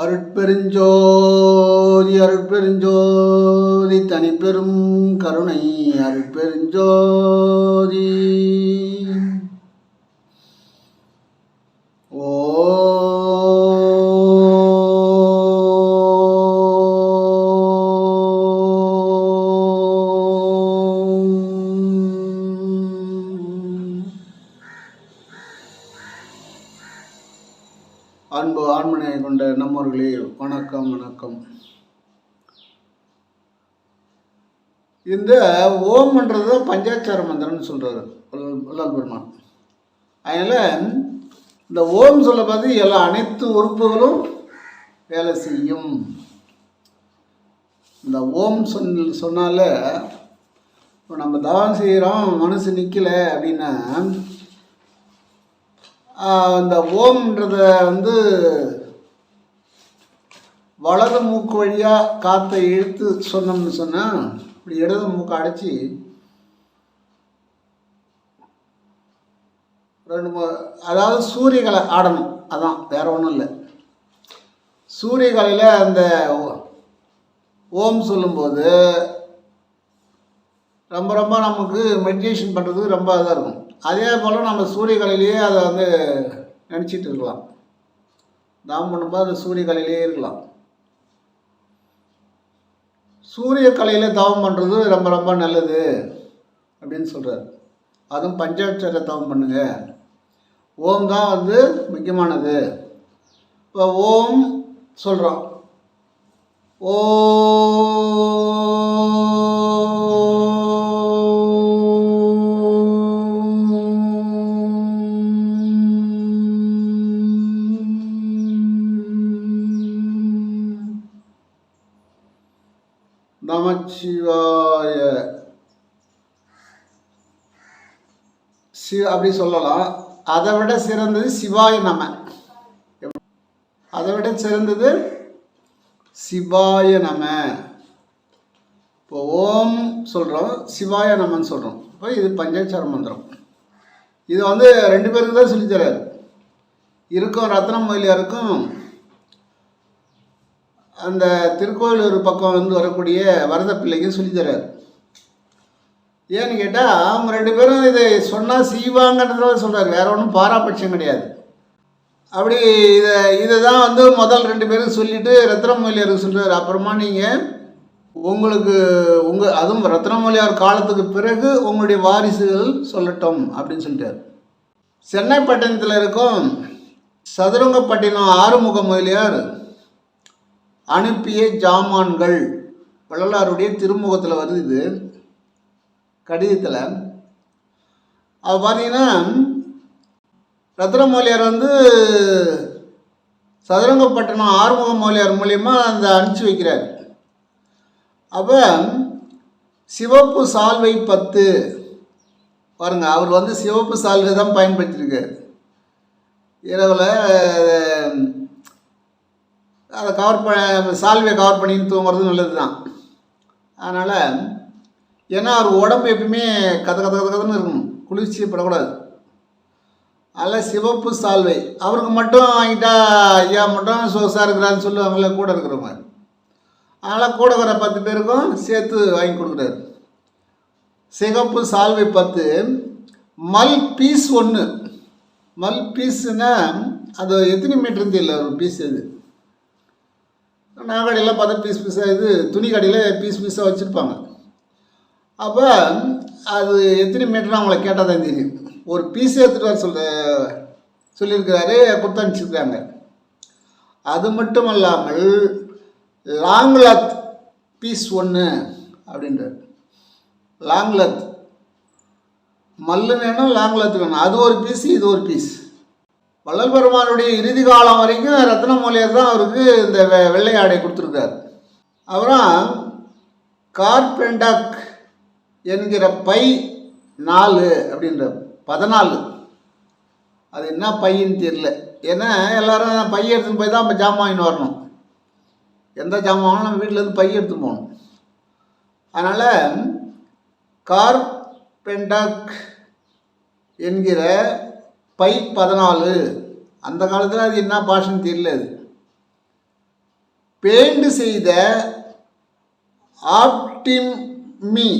அருட்பெருஞ்சோதி அருட்பெருஞ்சோதி தனிப்பெரும் கருணை அருட்பெருஞ்சோதி. அன்பு ஆண்மனையை கொண்ட நம்மவர்களே வணக்கம் வணக்கம். இந்த ஓம்ன்றது பஞ்சாட்சார மந்திரம்னு சொல்கிறாரு வள்ளல் பெருமான். அதனால் இந்த ஓம் சொல்ல பார்த்து எல்லா அனைத்து உறுப்புகளும் வேலை செய்யும். இந்த ஓம் சொன்னால இப்போ நம்ம தவம் செய்கிறோம், மனசு நிற்கலை அப்படின்னா இந்த ஓம்ன்றத வலது மூக்கு வழியாக காற்றை இழுத்து சொன்னோம்னு சொன்னால் இப்படி இடது மூக்கை அடைச்சி அதாவது சூரியகலை ஆடணும். அதான் வேற ஒன்றும் இல்லை. சூரியகலையில் அந்த ஓம் சொல்லும்போது ரொம்ப ரொம்ப நமக்கு மெடிடேஷன் பண்ணுறதுக்கு ரொம்ப இதாக இருக்கும். அதே போல் நம்ம சூரியகலையிலேயே அதை நினச்சிட்டு இருக்கலாம். தாம் பண்ணும்போது அந்த சூரியகலையிலே இருக்கலாம். சூரிய கலையில் தவம் பண்ணுறது ரொம்ப ரொம்ப நல்லது அப்படின்னு சொல்கிறார். அதுவும் பஞ்சாட்சர தவம் பண்ணுங்க. ஓம் தான் முக்கியமானது. இப்போ ஓம் சொல்கிறோம். நமச்சிவாய அப்படி சொல்லலாம். அதை விட சிறந்தது சிவாய நம. அதை விட சிறந்தது சிவாய நம. இப்போ ஓம் சொல்கிறோம், சிவாய நமன்னு சொல்கிறோம். இப்போ இது பஞ்சாட்சார மந்திரம். இது ரெண்டு பேருக்கு தான் சொல்லித்தராரு. இருக்கும் ரத்னம் மொழியாருக்கும் அந்த திருக்கோயிலூர் பக்கம் வரக்கூடிய வரத பிள்ளைக்கும் சொல்லித்தராரு. ஏன்னு கேட்டால் அவங்க ரெண்டு பேரும் இதை சொன்னால் செய்வாங்கன்றதால சொல்கிறார். வேற ஒன்றும் பாராபட்சம் கிடையாது. அப்படி இதை தான் முதல் ரெண்டு பேரும் சொல்லிவிட்டு ரத்னமொழியாருக்கு சொல்கிறார். அப்புறமா நீங்கள் உங்களுக்கு அதுவும் ரத்னமொழியார் காலத்துக்கு பிறகு உங்களுடைய வாரிசுகள் சொல்லட்டும் அப்படின்னு சொல்லிட்டார். சென்னை பட்டணத்தில் இருக்கும் சதுரங்கப்பட்டினம் ஆறுமுக முதலியார் அனுப்பிய ஜாமான்கள் வள்ளலாருடைய திருமுகத்தில் வருது. இது கடிதத்தில் அது பார்த்தீங்கன்னா ரத்னமொழியார் சதுரங்கப்பட்டினம் ஆறுமுக மொழியார் மூலியமா அனுப்பிச்சி வைக்கிறார். அப்போ சிவப்பு சால்வை 10 பாருங்க. அவர் சிவப்பு சால்வை தான் பயன்படுத்தியிருக்கார். இரவில் அதை சால்வையை கவர் பண்ணின்னு தூங்குறது நல்லது தான். அதனால் ஏன்னா அவர் உடம்பு எப்பயுமே கதன்னு இருக்கணும், குளிர்ச்சிப்படக்கூடாது. அதில் சிவப்பு சால்வை அவருக்கு மட்டும் வாங்கிட்டா ஐயா மட்டும் சொசாக இருக்கிறான்னு சொல்லுவாங்கள்ல கூட இருக்கிறவங்க. அதனால் கூட வர 10 பேருக்கும் சேர்த்து வாங்கி கொடுக்குறாரு. சிவப்பு சால்வை 10, மல் பீஸ் 1. மல் பீஸுன்னா அது எத்தனை மீட்டர் தெரியல ஒரு பீஸ். இது நகைக்கடையில் பார்த்தா பீஸ் பீஸாக, இது துணி கடையில் பீஸ் பீஸாக வச்சுருப்பாங்க. அப்போ அது எத்தனை மீட்டர்னு அவங்கள கேட்டால் தான் தெரியும். ஒரு பீஸ் எடுத்துகிட்டு வர சொல்லியிருக்கிறாரு, கொடுத்து அனுப்பிச்சிருக்காங்க. அது மட்டும் இல்லாமல் லாங்லத் பீஸ் 1 அப்படின்றார். லாங்லத் மல்லு வேணும், லாங்லத் வேணும். அது ஒரு பீஸ், இது ஒரு பீஸ். வள்ளல் பெருமானுடைய இறுதி காலம் வரைக்கும் ரத்னமொழியார் தான் அவருக்கு இந்த வெள்ளை ஆடை கொடுத்துருக்கார். அப்புறம் கார்பெண்டாக் என்கிற பை 4 அப்படின்ற 14. அது என்ன பையன்னு தெரியல. ஏன்னா எல்லோரும் பை எடுத்துன்னு போய் தான் நம்ம ஜாமான் வாங்கின்னு வரணும். எந்த ஜாமான் வாங்கினா நம்ம வீட்டிலேருந்து பை எடுத்துன்னு போகணும். அதனால் கார்பெண்டாக் என்கிற பை 14. அந்த காலத்தில் அது என்ன பாஷன்னு தெரியல. அது பெயிண்ட் செய்த ஆப்டிமி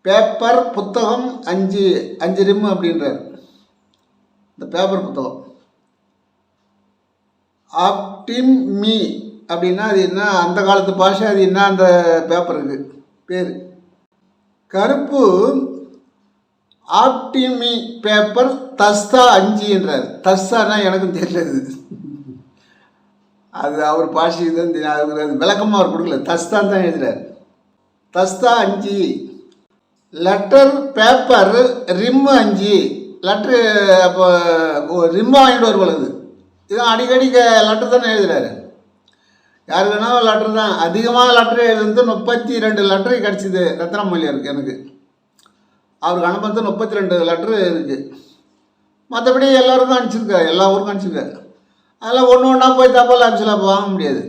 பேப்பர் புத்தகம் 5 ரிம் அப்படின்றார். இந்த பேப்பர் புத்தகம் ஆப்டிமி அப்படின்னா அது என்ன, அந்த காலத்து பாஷை, அது என்ன அந்த பேப்பருக்கு பேர். கருப்பு ஆப்டிமி பேப்பர் தஸ்தா 5 என்றார். தஸ்தானா எனக்கும் தெரியல, அது அவர் பாஷை தான் தெரியும், அது விளக்கமாக அவர் கொடுக்கல, தஸ்தான் தான் எழுதுறார். தஸ்தா 5 லெட்டர் பேப்பர் ரிம் 5 லெட்ரு. அப்போ ரிம்மை வாங்கிட்டு வருவழுது இதான் அடிக்கடி லெட்டர் தானே எழுதுறாரு. யார் வேணாலும் லெட்ரு தான். அதிகமாக லெட்ரு எழுதுறது 32 லெட்ரு கிடச்சிது ரத்னமொழியாருக்கு. எனக்கு அவருக்கு அனுப்புறது 32 லெட்ரு இருக்குது. மற்றபடி எல்லோருக்கும் அனுப்பிச்சிருக்காரு, எல்லா ஊருக்கும் அனுப்பிச்சிருக்காரு. அதெல்லாம் ஒன்று ஒன்றா போய் தபால் ஆஃபீஸில் வாங்க முடியாது.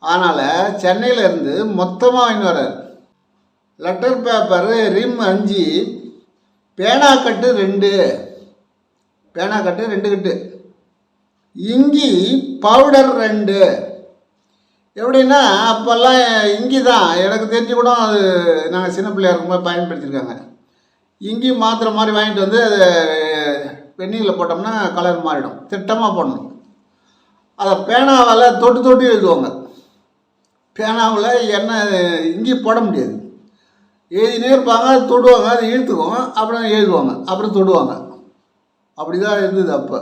அதனால் சென்னையிலேருந்து மொத்தமாக வாங்கிட்டு வர்றார். லெட்டர் பேப்பர் ரிம் 5, பேனா கட்டு 2, பேனா கட்டு 2 கட்டு, இங்கி பவுடர் 2. எப்படின்னா அப்போல்லாம் இங்கி தான் எனக்கு தெரிஞ்சு கூட, அது நாங்கள் சின்ன பிள்ளையா இருக்கும்போது பயன்படுத்தியிருக்காங்க. இங்கி மாத்திரை மாதிரி வாங்கிட்டு வந்து அதை வெந்நீரில் போட்டோம்னா கலர் மாறிடும், திட்டமாக போடணும். அதை பேனாவால் தொட்டு தொட்டு எழுதுவாங்க. பேனாவில் என்ன இங்கி போட முடியாது, எழுதினே இருப்பாங்க, தொடுவாங்க, அதை இழுத்துக்குவோம், அப்புறம் எழுதுவாங்க, அப்புறம் தொடுவாங்க. அப்படி தான் இருந்தது அப்போ.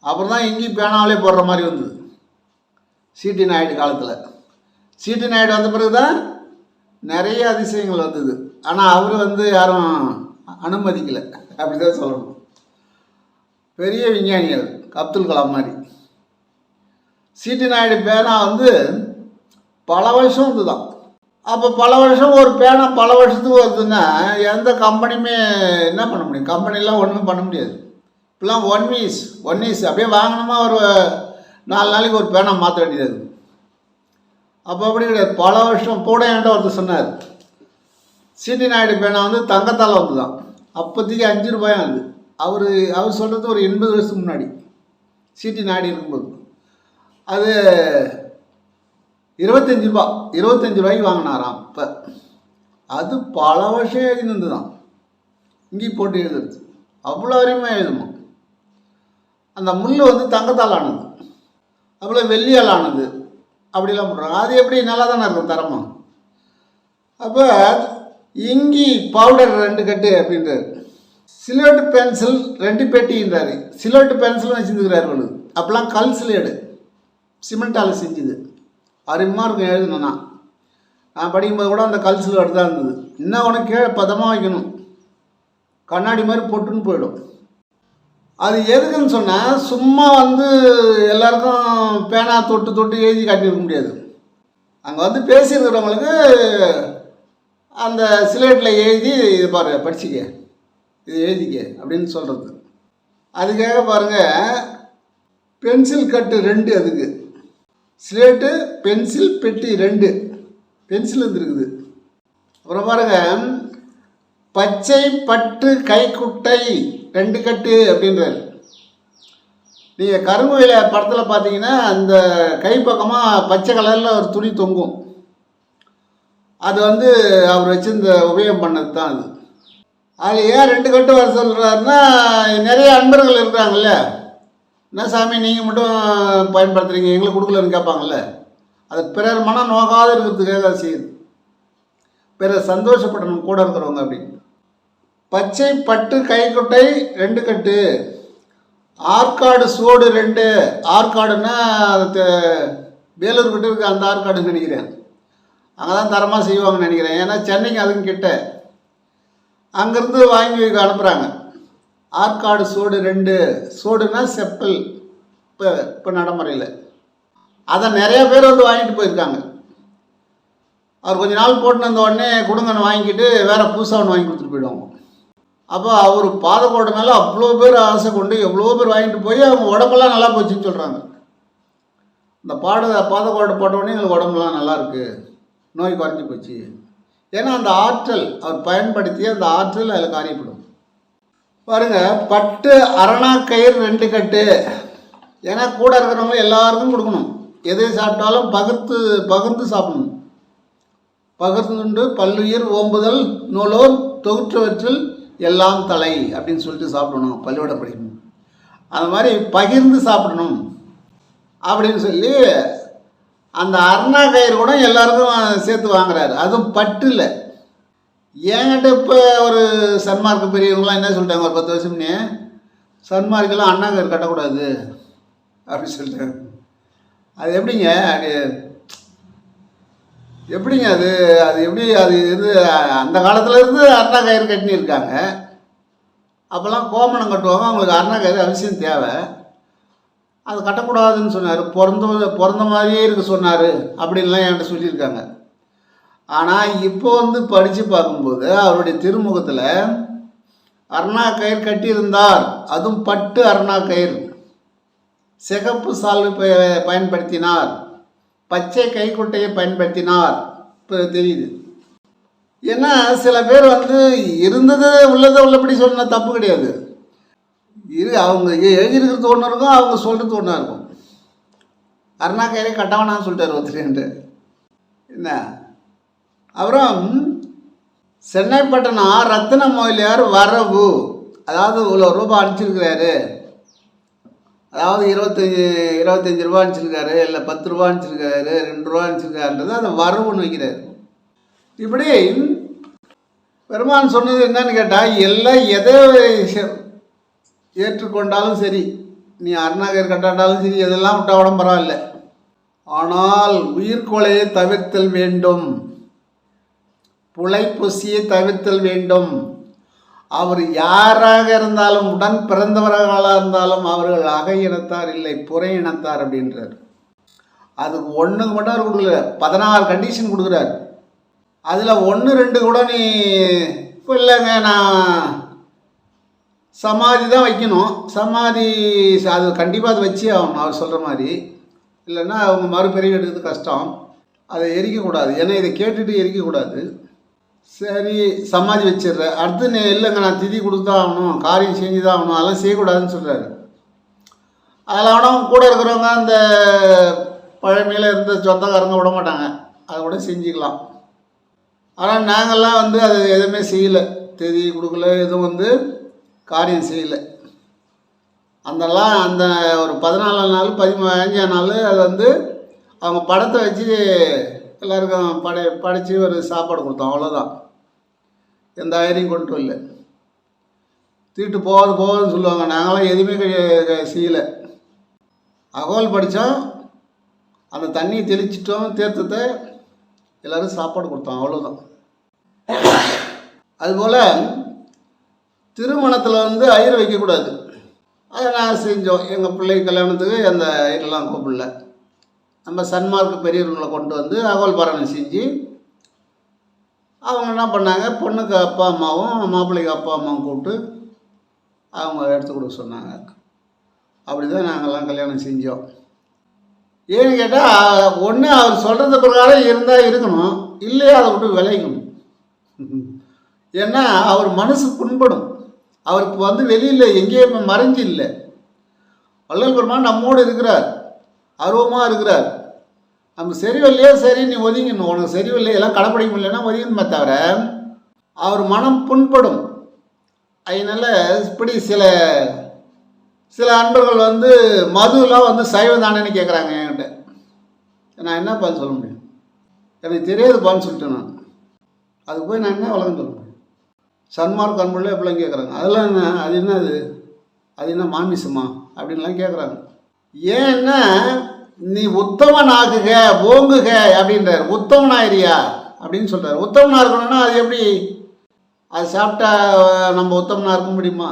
அப்புறம் தான் இங்கி பேனாவிலே போடுற மாதிரி வந்தது சிடி நாயுடு காலத்தில். சிடி நாயுடு வந்த பிறகு தான் நிறைய அதிசயங்கள் வந்தது. ஆனால் அவர் வந்து யாரும் அனுமதிக்கலை, அப்படி தான் சொல்லணும். பெரிய விஞ்ஞானிகள் அப்துல் கலாம் மாதிரி. சிடி நாயுடு பேனா வந்து பல வருஷம் வந்து தான். அப்போ பல வருஷம் ஒரு பேனா பல வருஷத்துக்கு வருதுன்னா எந்த கம்பெனியுமே என்ன பண்ண முடியும்? கம்பெனிலாம் ஒன்றும் பண்ண முடியாது. இப்போலாம் ஒன் வீஸ் அப்படியே வாங்கினோமா ஒரு 4 நாளைக்கு ஒரு பேனா மாற்ற வேண்டியது. அப்போ அப்படி கிடையாது, பல வருஷம். கூட என்கிட்ட ஒருத்தர் சொன்னார், சிடி நாயுடு பேனா வந்து தங்கத்தால் வந்து தான். அப்போதைக்கு 5 ரூபாயும் அது. அவர் சொல்கிறது ஒரு 80 வருஷத்துக்கு முன்னாடி சிடி நாயுடு இருக்கும்போது. அது 25 ரூபாய்க்கு வாங்கினாராம். இப்போ அது பல வருஷம் எழுதினது தான், இங்கே போட்டு எழுதுறது அவ்வளோ அருமையாக எழுதுமா. அந்த முள் வந்து தங்கத்தால் ஆனது, அவ்வளோ வெள்ளியால் ஆனது, அப்படிலாம் போடுறாங்க. அது எப்படி நல்லா தானே இருக்கும் தரமாக. அப்போ இங்கி பவுடர் 2 கட்டு அப்படின்றாரு. சிலோட்டு பென்சில் 2 பெட்டின்றாரு. சிலோட்டு பென்சிலும் வச்சுருக்கிறாரு. அப்போல்லாம் கல் சிலேடு சிமெண்டால் செஞ்சுது, அருமையாக இருக்கும் எழுதணும்னா. நான் படிக்கும்போது கூட அந்த கல் சிலேடு தான் இருந்தது. இன்னும் உனக்கு கீழே பதமாக வைக்கணும், கண்ணாடி மாதிரி பொட்டுன்னு போயிடும். அது எதுக்குன்னு சொன்னால், சும்மா வந்து எல்லாருக்கும் பேனா தொட்டு தொட்டு எழுதி காட்டியிருக்க முடியாது. அங்கே வந்து பேசியிருக்கிறவங்களுக்கு அந்த சிலேட்டில் எழுதி இது பாரு படிச்சிக்க, இது எழுதிக்க அப்படின்னு சொல்கிறது. அதுக்காக பாருங்கள், பென்சில் கட்டு 2, அதுக்கு ஸ்லேட்டு பென்சில் பெட்டி 2 பென்சில் வந்துருக்குது. அப்புறம் பாருங்கள், பச்சை பட்டு கைக்குட்டை 2 கட்டு அப்படின்றார். நீங்கள் கருங்குயில படத்தில் பார்த்தீங்கன்னா அந்த கை பக்கமாக பச்சை கலரில் ஒரு துணி தொங்கும். அது வந்து அவர் வச்சிருந்த உபயோகம் பண்ணது தான் அது. அது ஏன் 2 கட்டு வர சொல்கிறாருன்னா, நிறைய அன்பர்கள் இருக்கிறாங்கல்ல, என்ன சாமி நீங்கள் மட்டும் பயன்படுத்துகிறீங்க, எங்களுக்கு கொடுக்கலன்னு கேட்பாங்கல்ல. அது பிறர் மனம் நோக்காத இருக்கிறதுக்காக செய்யுது, பிறர் சந்தோஷப்படணும் கூட இருக்கிறவங்க அப்படின்னு. பச்சை பட்டு கைக்குட்டை 2 கட்டு, ஆற்காடு சோடு 2. ஆற்காடுன்னா அது வேலூர் கிட்ட இருக்குது, அந்த ஆற்காடுன்னு நினைக்கிறேன். அங்கே தான் தரமாக செய்வாங்கன்னு நினைக்கிறேன். ஏன்னா சென்னைக்கு அதுவும் கிட்ட, அங்கேருந்து வாங்கி அனுப்புகிறாங்க. ஆற்காடு சோடு 2. சோடுன்னா செப்பல், இப்போ நடைமுறையில். அதை நிறைய பேர் வந்து வாங்கிட்டு போயிருக்காங்க. அவர் கொஞ்ச நாள் போட்டுன்னு வந்த உடனே கொடுங்கன்னு வாங்கிட்டு வேறு புதுசாக ஒன்று வாங்கி கொடுத்துட்டு போயிடுவாங்க. அப்போ அவர் பாதக்கோடு மேலே அவ்வளோ பேர் ஆசை கொண்டு எவ்வளோ பேர் வாங்கிட்டு போய் அவங்க உடம்பெல்லாம் நல்லா போச்சுன்னு சொல்கிறாங்க. இந்த பாதக்கோடு போட்டவுடனே எங்களுக்கு உடம்புலாம் நல்லாயிருக்கு, நோய் குறைஞ்சி போச்சு. ஏன்னா அந்த ஆற்றல் அவர் பயன்படுத்தி அந்த ஆற்றல் அதில் காரியப்படும். பாருங்கள், பட்டு அரணாக்கயிறு 2 கட்டு. ஏன்னா கூட இருக்கிறவங்க எல்லாருக்கும் கொடுக்கணும். எதை சாப்பிட்டாலும் பகிர்ந்து சாப்பிடணும். பகிர்ந்துண்டு பல்லுயிர் ஓம்புதல் நூலோர் தொகுற்றவற்றில் எல்லாம் தலை அப்படின்னு சொல்லிட்டு சாப்பிடணும், பள்ளியோட படிக்கணும். அது மாதிரி பகிர்ந்து சாப்பிடணும் அப்படின்னு சொல்லி அந்த அருணா கயிறு கூட எல்லாருக்கும் சேர்த்து வாங்குறாரு. அதுவும் பட்டு இல்லை. என்கிட்ட இப்போ ஒரு சன்மார்க்க பெரியவங்களாம் என்ன சொல்லிட்டாங்க, ஒரு 10 வருஷம் முன்னே, சன்மார்க்கெல்லாம் அண்ணா கயிறு கட்டக்கூடாது அப்படின்னு சொல்லிட்டாங்க. அது எப்படிங்க அது அது எப்படி அது இது அந்த காலத்தில் இருந்து அருணா கயிறு கட்டினு இருக்காங்க. அப்போல்லாம் கோமணம் கட்டுவாங்க, அவங்களுக்கு அருணா கயிறு அவசியம் தேவை. அது கட்டக்கூடாதுன்னு சொன்னார். பிறந்த மாதிரியே இருக்க சொன்னார் அப்படின்லாம் என்கிட்ட சொல்லியிருக்காங்க. ஆனால் இப்போ படித்து பார்க்கும்போது அவருடைய திருமுகத்தில் அருணா கயிறு கட்டியிருந்தார், அதுவும் பட்டு அருணா கயிறு, சிகப்பு சால்வை பயன்படுத்தினார், பச்சை கைக்குட்டையை பயன்படுத்தினார். இப்போ தெரியுது. ஏன்னா சில பேர் இருந்தது உள்ளபடி சொன்ன தப்பு கிடையாது. அவங்க எழுதியிருக்கிறது ஒன்று இருக்கும், அவங்க சொல்கிறது ஒன்றா இருக்கும். அருணா கயிறை கட்டவனான்னு சொல்லிட்டார் ஒருத்தர். என்ன அப்புறம் சென்னைப்பட்டணம் ரத்தின மொழியார் வரவு, அதாவது இவ்வளோ ரூபாய் அனுப்பிச்சிருக்கிறாரு, அதாவது 25 ரூபா அனுப்பிச்சிருக்காரு, இல்லை 10 ரூபா அனுப்பிச்சிருக்காரு, 2 ரூபா அனுப்பிச்சிருக்காருன்றது அந்த வரவுன்னு வைக்கிறாரு. இப்படி பெருமான் சொன்னது என்னன்னு கேட்டால், எல்லாம் எதை ஏற்றுக்கொண்டாலும் சரி, நீ அருணாகர் கட்டாட்டாலும் சரி, எதெல்லாம் விட்டாவிட பரவாயில்ல, ஆனால் உயிர்கொலையை தவிர்த்தல் வேண்டும், புலைப்பொசியை தவிர்த்தல் வேண்டும். அவர் யாராக இருந்தாலும், உடன் பிறந்தவர்களாக இருந்தாலும், அவர்கள் அகை இனத்தார் இல்லை புற இனத்தார் அப்படின்றார். அதுக்கு ஒன்றுக்கு மட்டும் அவர் கொடுக்கல, 16 கண்டிஷன் கொடுக்குறார். அதில் 1, 2 கூட நீ இப்போ இல்லைங்க, நான் சமாதி தான் வைக்கணும், சமாதி அது கண்டிப்பாக அதை வச்சு ஆகணும் அவர் சொல்கிற மாதிரி, இல்லைன்னா அவங்க மறுபிறவி எடுக்கிறது கஷ்டம், அதை எரிக்கக்கூடாது, ஏன்னா இதை கேட்டுட்டு எரிக்கக்கூடாது. சரி சமாதி வச்சிடுற, அடுத்து நீ இல்லைங்க நான் திதி கொடுத்துதான் ஆகணும், காரியம் செஞ்சு தான் ஆகணும், அதெல்லாம் செய்யக்கூடாதுன்னு சொல்கிறாரு. அதில் ஆனால் கூட இருக்கிறவங்க அந்த பழமையில் இருந்த சொந்தக்காரங்க விட மாட்டாங்க, அதை கூட செஞ்சுக்கலாம். ஆனால் நாங்கள்லாம் அது எதுவுமே செய்யலை, திதி கொடுக்கல, எதுவும் காரியம் செய்யலை. அந்த ஒரு 14 நாள் 15 நாள் அது அவங்க படத்தை வச்சு எல்லாருக்கும் படைச்சி ஒரு சாப்பாடு கொடுத்தோம், அவ்வளோதான். எந்த ஐயரையும் கொண்டு வரல. தீட்டு போகுதுன்னு சொல்லுவாங்க, நாங்களாம் எதுவுமே செய்யலை. அகோல் படித்தோம், அந்த தண்ணியை தெளிச்சிட்டோம், தீர்த்தத்தை எல்லோரும் சாப்பாடு கொடுத்தோம், அவ்வளோதான். அதுபோல் திருமணத்தில் ஐயர் வைக்கக்கூடாது, அதை நாங்கள் செஞ்சோம். எங்கள் பிள்ளை கல்யாணத்துக்கு அந்த ஐயரெல்லாம் கூப்பிடல, நம்ம சன்மார்க்க பெரியவர்களை கொண்டு அகோல் பாராயணம் செஞ்சு அவங்க என்ன பண்ணாங்க, பொண்ணுக்கு அப்பா அம்மாவும் மாப்பிள்ளைக்கு அப்பா அம்மாவும் கூப்பிட்டு அவங்க எடுத்து கொடுக்க சொன்னாங்க. அப்படி தான் நாங்கள்லாம் கல்யாணம் செஞ்சோம். ஏன்னு கேட்டால், ஒன்று அவர் சொல்கிறது பிரகாரம் இருந்தால் இருக்கணும், இல்லையா அதை விட்டு விளையணும். ஏன்னா அவர் மனசு புண்படும், அவருக்கு வெளியில் எங்கேயுமே மறைஞ்சு இல்லை. வள்ளல் பெருமான் நம்மோடு இருக்கிறார், ஆர்வமாக இருக்கிறார். நம்ம சரிவில்லையே, சரி நீ ஒதுங்கணும், உனக்கு சரிவில்லை எல்லாம் கடைப்பிடிக்க முடியலன்னா ஒதுங்கணுமே தவிர, அவர் மனம் புண்படும். அதனால இப்படி சில அன்பர்கள் மதுலாம் சைவதானேன்னு கேட்குறாங்க என்கிட்ட. நான் என்னப்பான்னு சொல்ல முடியும், எனக்கு தெரியாதுப்பான்னு சொல்லிட்டேன் நான். அதுக்கு போய் நான் என்ன வழங்க சொல்ல முடியும்? சன்மார்க்க அன்புள்ள எப்படிலாம் கேட்குறாங்க, அதெல்லாம் என்ன, அது என்ன மாமிசமா அப்படின்லாம் கேட்குறாங்க. ஏன்னா நீ உத்தமன் ஆகுக ஓங்குக அப்படின்றார். உத்தமன் ஆயிரியா அப்படின்னு சொல்கிறார். உத்தமனாக இருக்கணும்னா அது எப்படி, அது சாப்பிட்டா நம்ம உத்தமனாக இருக்க முடியுமா?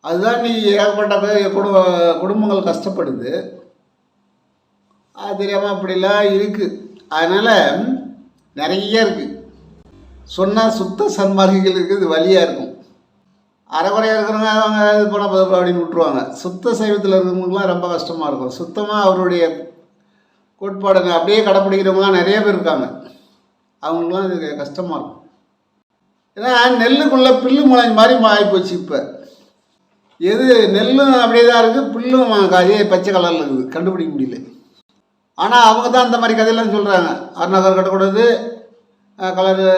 அதுதான் நீ ஏகப்பட்ட குடும்பங்கள் கஷ்டப்படுது, அது தெரியாமல் அப்படிலாம் இருக்குது. அதனால் நிறைய இருக்குது. சொன்னால் சுத்த சன்மார்க்கிகளுக்கு இது வழியாக இருக்கும். அரைக்குறையாக இருக்கிறவங்க அவங்க இது போனால் பதப்பா அப்படின்னு விட்டுருவாங்க. சுத்த சைவத்தில் இருக்கிறவங்களுக்குலாம் ரொம்ப கஷ்டமாக இருக்கும். சுத்தமாக அவருடைய கோட்பாடுங்க அப்படியே கடைப்பிடிக்கிறவங்களாம் நிறைய பேர் இருக்காங்க. அவங்களுக்குலாம் இது கஷ்டமாக இருக்கும். ஏன்னா நெல்லுக்குள்ளே பில்லு முளைஞ்ச மாதிரி ஆகிப்போச்சு. இப்போ எது நெல்லும் அப்படியே தான் இருக்குது, புல்லும் அதே பச்சை கலரில் இருக்குது, கண்டுபிடிக்க முடியல. ஆனால் அவங்க தான் அந்த மாதிரி கதையெல்லாம் சொல்கிறாங்க. அருணாகர் கட்டக்கூடாது,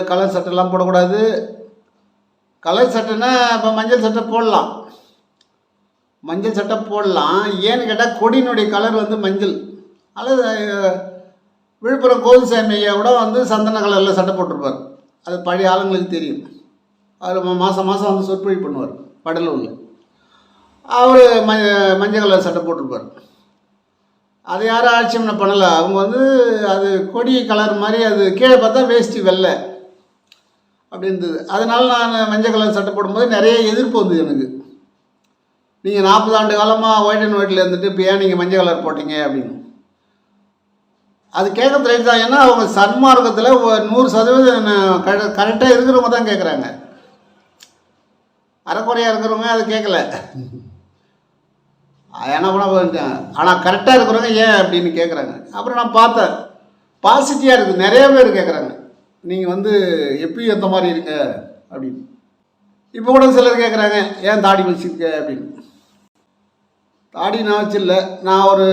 கலர் சட்டைலாம் போடக்கூடாது. கலர் சட்டைன்னா இப்போ மஞ்சள் சட்டை போடலாம், மஞ்சள் சட்டை போடலாம். ஏன்னு கேட்டால் கொடியினுடைய கலர் வந்து மஞ்சள். அல்லது விழுப்புரம் கோவில்சாமி ஐயா கூட வந்து சந்தன கலரில் சட்டை போட்டிருப்பார். அது பழைய ஆளுங்களுக்கு தெரியும். அவர் மாதம் வந்து சொற்பொழிவு பண்ணுவார் வடலூரில். அவர் மஞ்சள் கலர் சட்டை போட்டிருப்பார். அது யாரும் ஆட்சியம்னா பண்ணலை. அவங்க வந்து அது கொடி கலர் மாதிரி, அது கீழே பார்த்தா வேஷ்டி வெள்ளை அப்படி இருந்தது. அதனால் நான் மஞ்சள் கலர் சட்டை போடும்போது நிறைய எதிர்ப்பு வந்தது எனக்கு. நீங்கள் 40 ஆண்டு காலமாக ஒயிட் அண்ட் ஒயிட்டில் இருந்துட்டு இப்போ ஏன் நீங்கள் மஞ்சள் கலர் போட்டீங்க அப்படின்னு. அது கேட்கறது ரைட் தான். ஏன்னா அவங்க சன்மார்க்கத்தில் 100% கரெக்டாக இருக்கிறவங்க தான் கேட்குறாங்க. அரைக்குறையாக இருக்கிறவங்க அது கேட்கல. என்ன பண்ண போயிட்டாங்க. ஆனால் கரெக்டாக இருக்கிறவங்க ஏன் அப்படின்னு கேட்குறாங்க. அப்புறம் நான் பார்த்தேன், பாசிட்டிவாக இருக்குது. நிறைய பேர் கேட்குறாங்க, நீங்கள் வந்து எப்பயும் எந்த மாதிரி இருங்க அப்படின்னு. இப்போ கூட சிலர் கேட்குறாங்க, ஏன் தாடி வச்சுருக்க அப்படின்னு. தாடி நான் வச்சில்ல. நான் ஒரு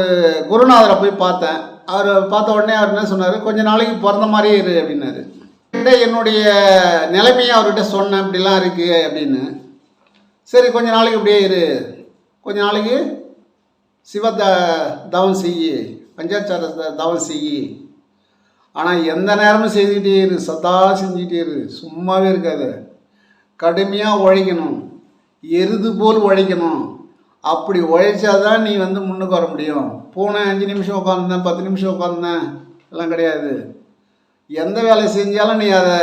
குருநாதரை போய் பார்த்தேன். அவர் பார்த்த உடனே அவர் என்ன சொன்னார், கொஞ்ச நாளைக்கு பிறந்த மாதிரியே இரு அப்படின்னாரு. என்னுடைய நிலைமையை அவர்கிட்ட சொன்னேன், இப்படிலாம் இருக்குது அப்படின்னு. சரி கொஞ்ச நாளைக்கு இப்படியே இரு, கொஞ்ச நாளைக்கு தவம் செய்யி, பஞ்சாச்சார தவம் செய்யி. ஆனால் எந்த நேரமும் செய்துக்கிட்டே இரு, சதா செஞ்சுக்கிட்டே இரு, சும்மாவே இருக்காது. கடுமையாக உழைக்கணும், எருது போல் உழைக்கணும். அப்படி உழைச்சாதான் நீ வந்து முன்னுக்கு வர முடியும். போனேன் 5 நிமிஷம் உட்காந்துருந்தேன், 10 நிமிஷம் உட்காந்துருந்தேன் எல்லாம் கிடையாது. எந்த வேலை செஞ்சாலும் நீ அதை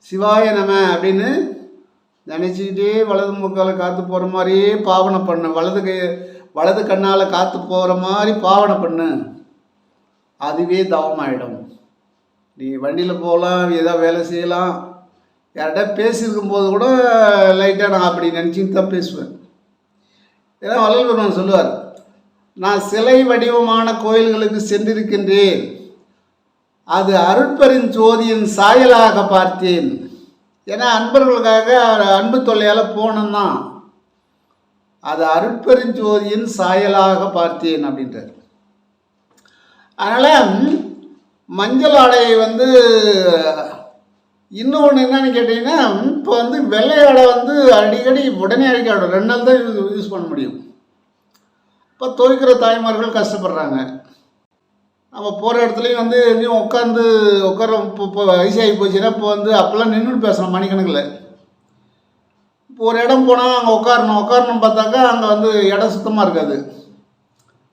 சிவாய நம அப்படின்னு நினச்சிக்கிட்டே வலது முக்கால் காற்று போகிற மாதிரியே பாவனை பண்ணு. வலது கண்ணால் காற்று போகிற மாதிரி பாவனை பண்ணு. அதுவே தவமாயிடும். நீ வண்டியில் போகலாம், ஏதோ வேலை செய்யலாம். யார்கிட்ட பேசியிருக்கும்போது கூட லைட்டாக நான் அப்படி நினச்சின்னு தான் பேசுவேன். ஏன்னா வள்ளல் பெருமான் சொல்லுவார், நான் சிலை வடிவமான கோயில்களுக்கு சென்றிருக்கின்றேன், அது அருட்பெருஞ்சோதியின் சாயலாக பார்த்தேன். ஏன்னா அன்பர்களுக்காக அன்பு தொல்லையால் போனோம்னா அது அருட்பெருஞ்சோதியின் சாயலாக பார்த்தேன் அப்படின்றார். அதனால் மஞ்சள் ஆடையை வந்து இன்னொன்று என்னன்னு கேட்டிங்கன்னா, இப்போ வந்து வெள்ளை ஆடை வந்து அடிக்கடி உடனே அடிக்காடும், 2 நாள் தான் யூஸ் பண்ண முடியும். இப்போ துவைக்கிற தாய்மார்கள் கஷ்டப்படுறாங்க. நம்ம போகிற இடத்துலையும் வந்து இன்னும் உட்கார இப்போ வயசாகி போச்சுன்னா, இப்போ வந்து அப்போல்லாம் நின்றுட்டு பேசணும் மணிக்கணக்கில். இப்போ ஒரு இடம் போனால் அங்கே உட்காரணும் பார்த்தாக்கா அங்கே வந்து இடம் சுத்தமாக இருக்காது,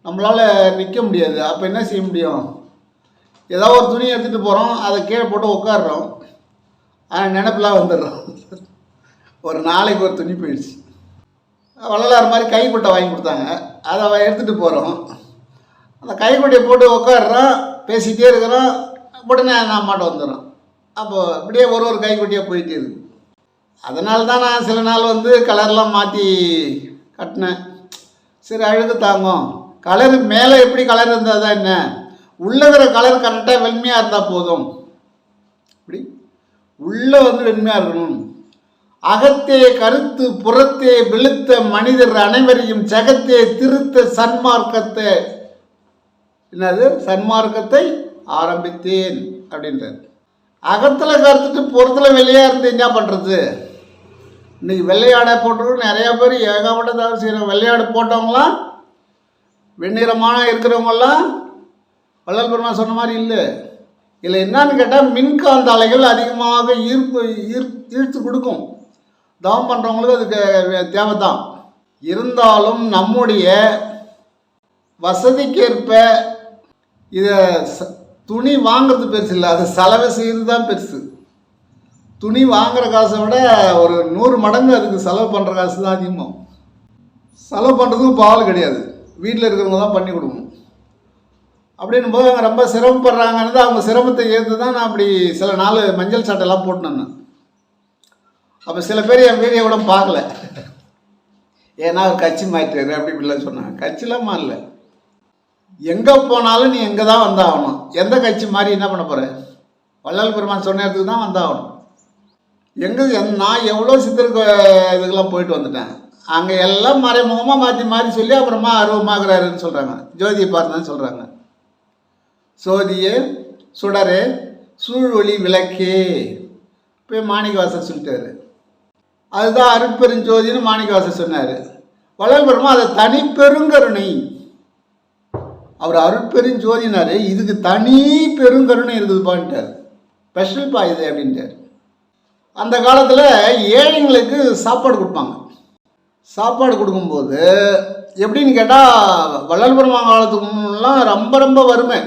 நம்மளால் நிற்க முடியாது. அப்போ என்ன செய்ய முடியும், ஏதாவது ஒரு துணி எடுத்துகிட்டு போகிறோம், அதை கீழே போட்டு உட்காடுறோம், ஆனால் நினப்பெல்லாம் வந்துடுறோம். ஒரு நாளைக்கு ஒரு துணி போயிடுச்சு. வள்ளலார் மாதிரி கைக்குட்டை வாங்கி கொடுத்தாங்க, அதை எடுத்துகிட்டு போகிறோம். அந்த கைக்குட்டையை போட்டு உட்காடுறோம், பேசிகிட்டே இருக்கிறோம், உடனே நான் மாட்ட வந்துடுறோம். அப்போது இப்படியே ஒரு கைக்குட்டியாக போயிட்டே இருக்குது. அதனால தான் நான் சில நாள் வந்து கலர்லாம் மாற்றி கட்டினேன். சரி அழுகு தாங்கும். கலரு மேலே எப்படி கலர் இருந்தால் தான் என்ன, உள்ளகிற கலர் கரெக்டாக வெண்மையாக இருந்தால் போதும். இப்படி உள்ளே வந்து வெண்மையாக இருக்கணும். அகத்தே கருத்து புறத்தே வெளுத்த மனிதர் அனைவரையும் ஜகத்தே திருத்த சன்மார்க்கத்தை, என்னது சன்மார்க்கத்தை ஆரம்பித்தேன் அப்படின்றார். அகத்தில் கருத்துட்டு புறத்தில் வெளியாக இருந்து என்ன பண்ணுறது. இன்றைக்கி வெள்ளையாடை போட்டு நிறையா பேர் ஏகப்பட்ட தவறு செய்கிறோம். வெள்ளையாடை போட்டவங்களாம் வெண்ணிறமான இருக்கிறவங்கெல்லாம் வள்ளல் பெருமான் சொன்ன மாதிரி இல்லை. இதில் என்னன்னு கேட்டால் மின்காந்த அலைகள் அதிகமாக ஈர்த்து கொடுக்கும். தவம் பண்ணுறவங்களுக்கு அதுக்கு தேவை தான். இருந்தாலும் நம்முடைய வசதிக்கேற்ப இதை துணி வாங்கிறது பெருசு இல்லை, அது செலவு செய்கிறது தான் பெருசு. துணி வாங்குகிற காசை விட ஒரு 100 மடங்கு அதுக்கு செலவு பண்ணுற காசு தான் அதிகமாகும். செலவு பண்ணுறதுக்கு பால் கிடையாது, வீட்டில் இருக்கிறவங்க தான் பண்ணி கொடுக்கணும். அப்படின்னும் போது அவங்க ரொம்ப சிரமப்படுறாங்கன்னு அவங்க சிரமத்தை ஏற்று தான் நான் அப்படி சில நாள் மஞ்சள் சட்டைலாம் போட்டுனேன். அப்போ சில பேர் என் வீடியோ கூட பார்க்கல, ஏன்னா அவர் கட்சி மாற்றிட்டாரு அப்படி இப்படிலாம் சொன்னாங்க. கட்சிலாம் மாறல, எங்கே போனாலும் நீ எங்கே தான் வந்தாகணும். எந்த கட்சி மாதிரி என்ன பண்ண போகிற, வள்ளல் பெருமான் சொன்ன இடத்துக்கு தான் வந்தாகணும். நான் எவ்வளோ சித்தருக்கு இதுக்கெல்லாம் போயிட்டு வந்துட்டேன். அங்கே எல்லாம் மறைமுகமாக மாற்றி சொல்லி அப்புறமா அருவமாகறாருன்னு சொல்கிறாங்க, ஜோதியை பார்த்தேன்னு சொல்கிறாங்க. சோதியே சுடரே சூழ்வொளி விளக்கே. இப்போ மாணிக்கவாசர் சொல்லிட்டாரு. அதுதான் அருட்பெருஞ்சோதின்னு மாணிக்கவாசர் சொன்னார். வள்ளல் பெருமான் அதை தனி பெருங்கருணை, அவர் அருட்பெருஞ்சோதினார், இதுக்கு தனி பெருங்கருணை இருக்குதுப்பான்ட்டார். ஸ்பெஷல்ப்பா இது அப்படின்ட்டார். அந்த காலத்தில் ஏழைங்களுக்கு சாப்பாடு கொடுப்பாங்க. சாப்பாடு கொடுக்கும்போது எப்படின்னு கேட்டால், வள்ளல் பெருமான் காலத்துக்கு முன்னெல்லாம் ரொம்ப ரொம்ப வறுமை.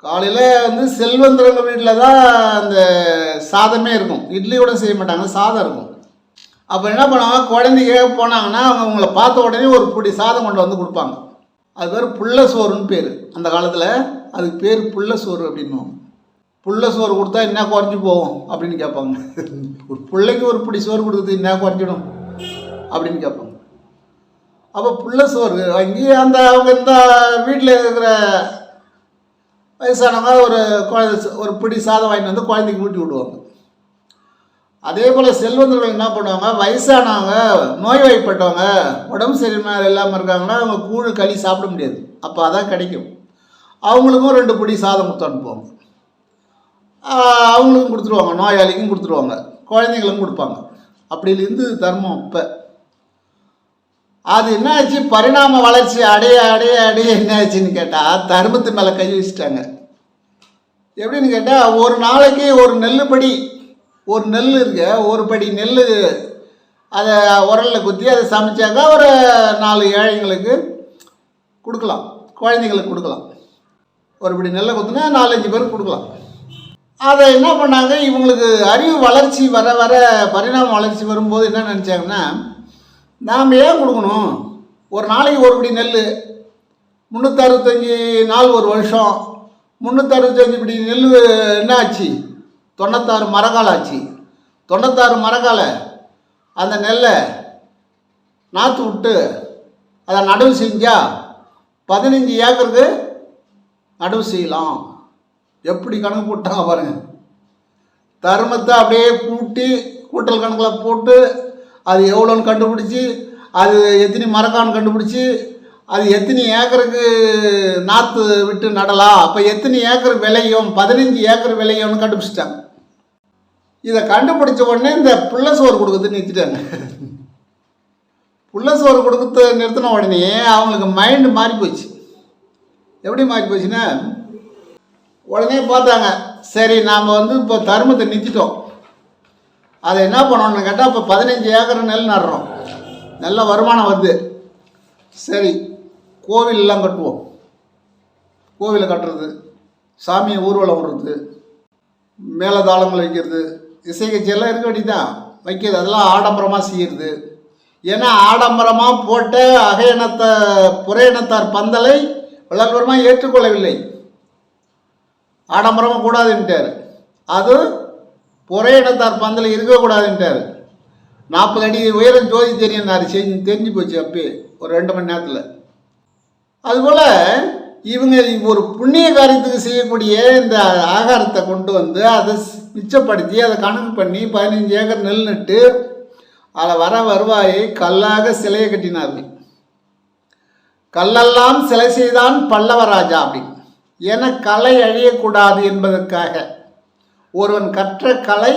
காலையில் செல்வந்தரங்க வீட்டில் தான் அந்த சாதமே இருக்கும், இட்லி கூட செய்ய மாட்டாங்க, சாதம் இருக்கும். அப்போ என்ன பண்ணுவாங்க, குழந்தைங்க போனாங்கன்னா அவங்கள பார்த்த உடனே ஒரு பிடி சாதம் கொண்டு வந்து கொடுப்பாங்க. அது பேர் புள்ள சோறுன்னு பேர். அந்த காலத்தில் அதுக்கு பேர் புள்ள சோறு அப்படின்னுவாங்க. புள்ள சோறு கொடுத்தா என்ன குறைஞ்சி போகும் அப்படின்னு கேட்பாங்க. ஒரு பிள்ளைக்கு ஒரு பிடி சோறு கொடுக்குறது என்ன குறைஞ்சிடும் அப்படின்னு கேட்பாங்க. அப்போ புள்ள சோறு வாங்கி அந்த அவங்க இந்த வீட்டில் இருக்கிற வயசானவங்க ஒரு பிடி சாதம் வாங்கிட்டு வந்து குழந்தைக்கு ஊட்டி விடுவாங்க. அதே போல் செல்வந்தர்கள் என்ன பண்ணுவாங்க, வயசானவங்க நோய்வாய்ப்பட்டவங்க உடம்பு சரியில்லாமல் இல்லாமல் இருக்காங்கன்னா அவங்க கூழ் களி சாப்பிட முடியாது, அப்போ அதான் கிடைக்கும். அவங்களுக்கும் 2 பிடி சாதம் கொடுத்து அனுப்புவாங்க. அவங்களுக்கும் கொடுத்துருவாங்க, நோயாளிக்கும் கொடுத்துருவாங்க, குழந்தைங்களுக்கும் கொடுப்பாங்க. அப்படிலேருந்து தர்மம். இப்போ அது என்ன ஆச்சு, பரிணாம வளர்ச்சி அடைய அடைய அடைய என்ன ஆச்சுன்னு கேட்டால் தர்மத்து மேலே கை வச்சுட்டாங்க. எப்படின்னு கேட்டால், ஒரு நாளைக்கு ஒரு நெல்லுப்படி, ஒரு நெல் இருக்க ஒரு படி நெல் அதை உரலில் குத்தி அதை சமைச்சாக்கா ஒரு 4 ஏழைங்களுக்கு கொடுக்கலாம், குழந்தைங்களுக்கு கொடுக்கலாம். ஒரு படி நெல்லை குத்துனா 4-5 பேருக்கு கொடுக்கலாம். அதை என்ன பண்ணாங்க, இவங்களுக்கு அறிவு வளர்ச்சி வர வர பரிணாம வளர்ச்சி வரும்போது என்ன நினச்சாங்கன்னா, நாம் ஏன் கொடுக்கணும், ஒரு நாளைக்கு ஒரு படி நெல், 365 நாள் ஒரு வருஷம், 365 படி நெல் என்ன ஆச்சு, 96 மரக்கால் ஆச்சு. 96 மரக்கால அந்த நெல்லை நாற்று விட்டு அதை நடவு செஞ்சால் 15 ஏக்கருக்கு நடவு செய்யலாம். எப்படி கணக்கு போட்டாங்க பாருங்கள். தர்மத்தை அப்படியே கூட்டல் கணக்கில் போட்டு அது எவ்வளோன்னு கண்டுபிடிச்சி, அது எத்தனை மரக்கான்னு கண்டுபிடிச்சி, அது எத்தனை ஏக்கருக்கு நாற்று விட்டு நடலாம், அப்போ எத்தனை ஏக்கர் விளையும், 15 ஏக்கர் விளையும்னு கண்டுபிடிச்சிட்டாங்க. இதை கண்டுபிடிச்ச உடனே இந்த புள்ள சோறு கொடுக்குறது நிறுத்திட்டாங்க. புள்ள சோறு கொடுக்குறது நிறுத்தின உடனே அவங்களுக்கு மைண்டு மாறி போச்சு. எப்படி மாறி போச்சுன்னா, உடனே பார்த்தாங்க, சரி நாம் இப்போ தர்மத்தை நிறுத்திட்டோம், அதை என்ன பண்ணணும்னு கேட்டால், இப்போ 15 ஏக்கர் நெல் நடுறோம், நல்ல வருமானம் வருது, சரி கோவிலெலாம் கட்டுவோம். கோவிலை கட்டுறது, சாமியை ஊர்வலம் விடுறது, மேலதாளங்கள் வைக்கிறது, இசை கட்சியெல்லாம் இருக்க வேண்டியதான் வைக்கிறது, அதெல்லாம் ஆடம்பரமாக செய்கிறது. ஏன்னா ஆடம்பரமாக போட்ட புற இனத்தார் பந்தலை வள்ளல்பெருமான் ஏற்றுக்கொள்ளவில்லை. ஆடம்பரமாக கூடாதுன்ட்டார். அது புற இனத்தார் பந்தலை இருக்கக்கூடாதுன்ட்டார். 40 அடி உயரம் ஜோதி தெரியும்னாரு, தெரிஞ்சு போச்சு அப்பே ஒரு 2 மணி நேரத்தில். அதுபோல் இவங்க ஒரு புண்ணிய காரியத்துக்கு செய்யக்கூடிய இந்த ஆகாரத்தை கொண்டு வந்து அதை மிச்சப்படுத்தி அதை கணக்கு பண்ணி 15 ஏக்கர் நெல் நட்டு அதில் வர வருவாயை கல்லாக சிலையை கட்டினார்கள். கல்லெல்லாம் சிலை செய்தான் பல்லவராஜா அப்படின்னு. ஏன்னா கலை அழியக்கூடாது என்பதற்காக, ஒருவன் கற்ற கலை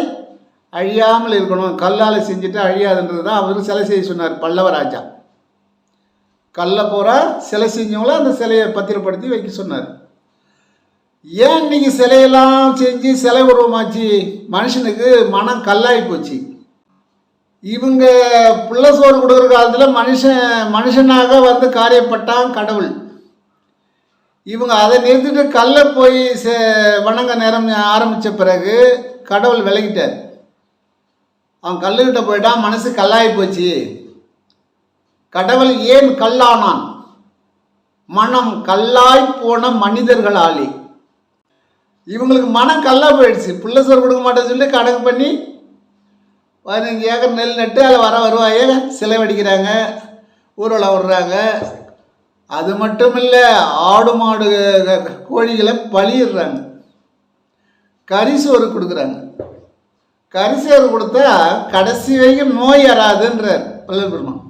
அழியாமல் இருக்கணும், கல்லால் செஞ்சுட்டு அழியாதுன்றது தான் அவர் சிலை செய்ய சொன்னார் பல்லவராஜா. கல்லை பூரா சிலை செஞ்சவங்கள அந்த சிலையை பத்திரப்படுத்தி வைக்க சொன்னார். ஏன் இன்னைக்கு சிலையெல்லாம் செஞ்சு சிலை உருவமாச்சு, மனுஷனுக்கு மனம் கல்லாகி போச்சு. இவங்க புள்ள சோறு கொடுக்குற காலத்தில் மனுஷனாக காரியப்பட்டான் கடவுள். இவங்க அதை நிறுத்திட்டு கல்லை போய் வணங்க நேரம் ஆரம்பித்த பிறகு கடவுள் விலகிட்டார். அவன் கல்லுக்கிட்ட போயிட்டான், மனசு கல்லாகி போச்சு. கடவுள் ஏன் கல்லானான், மனம் கல்லாய் போன மனிதர்களாலே. இவங்களுக்கு மனம் கல்லா போயிடுச்சு, புள்ள சோறு கொடுக்க மாட்டேன்னு சொல்லி கணக்கு பண்ணி 15 ஏக்கர் நெல் நட்டு அதில் வருவாயே சிலை வடிக்கிறாங்க, ஊர்வலம் விடுறாங்க. அது மட்டும் இல்லை, ஆடு மாடு கோழிகளை பலியிடுறாங்க, கரிசோறு கொடுக்குறாங்க. கரிசோறு கொடுத்தா கடைசி வரைக்கும் நோய் வராதுன்றார் வள்ளல் பெருமான்.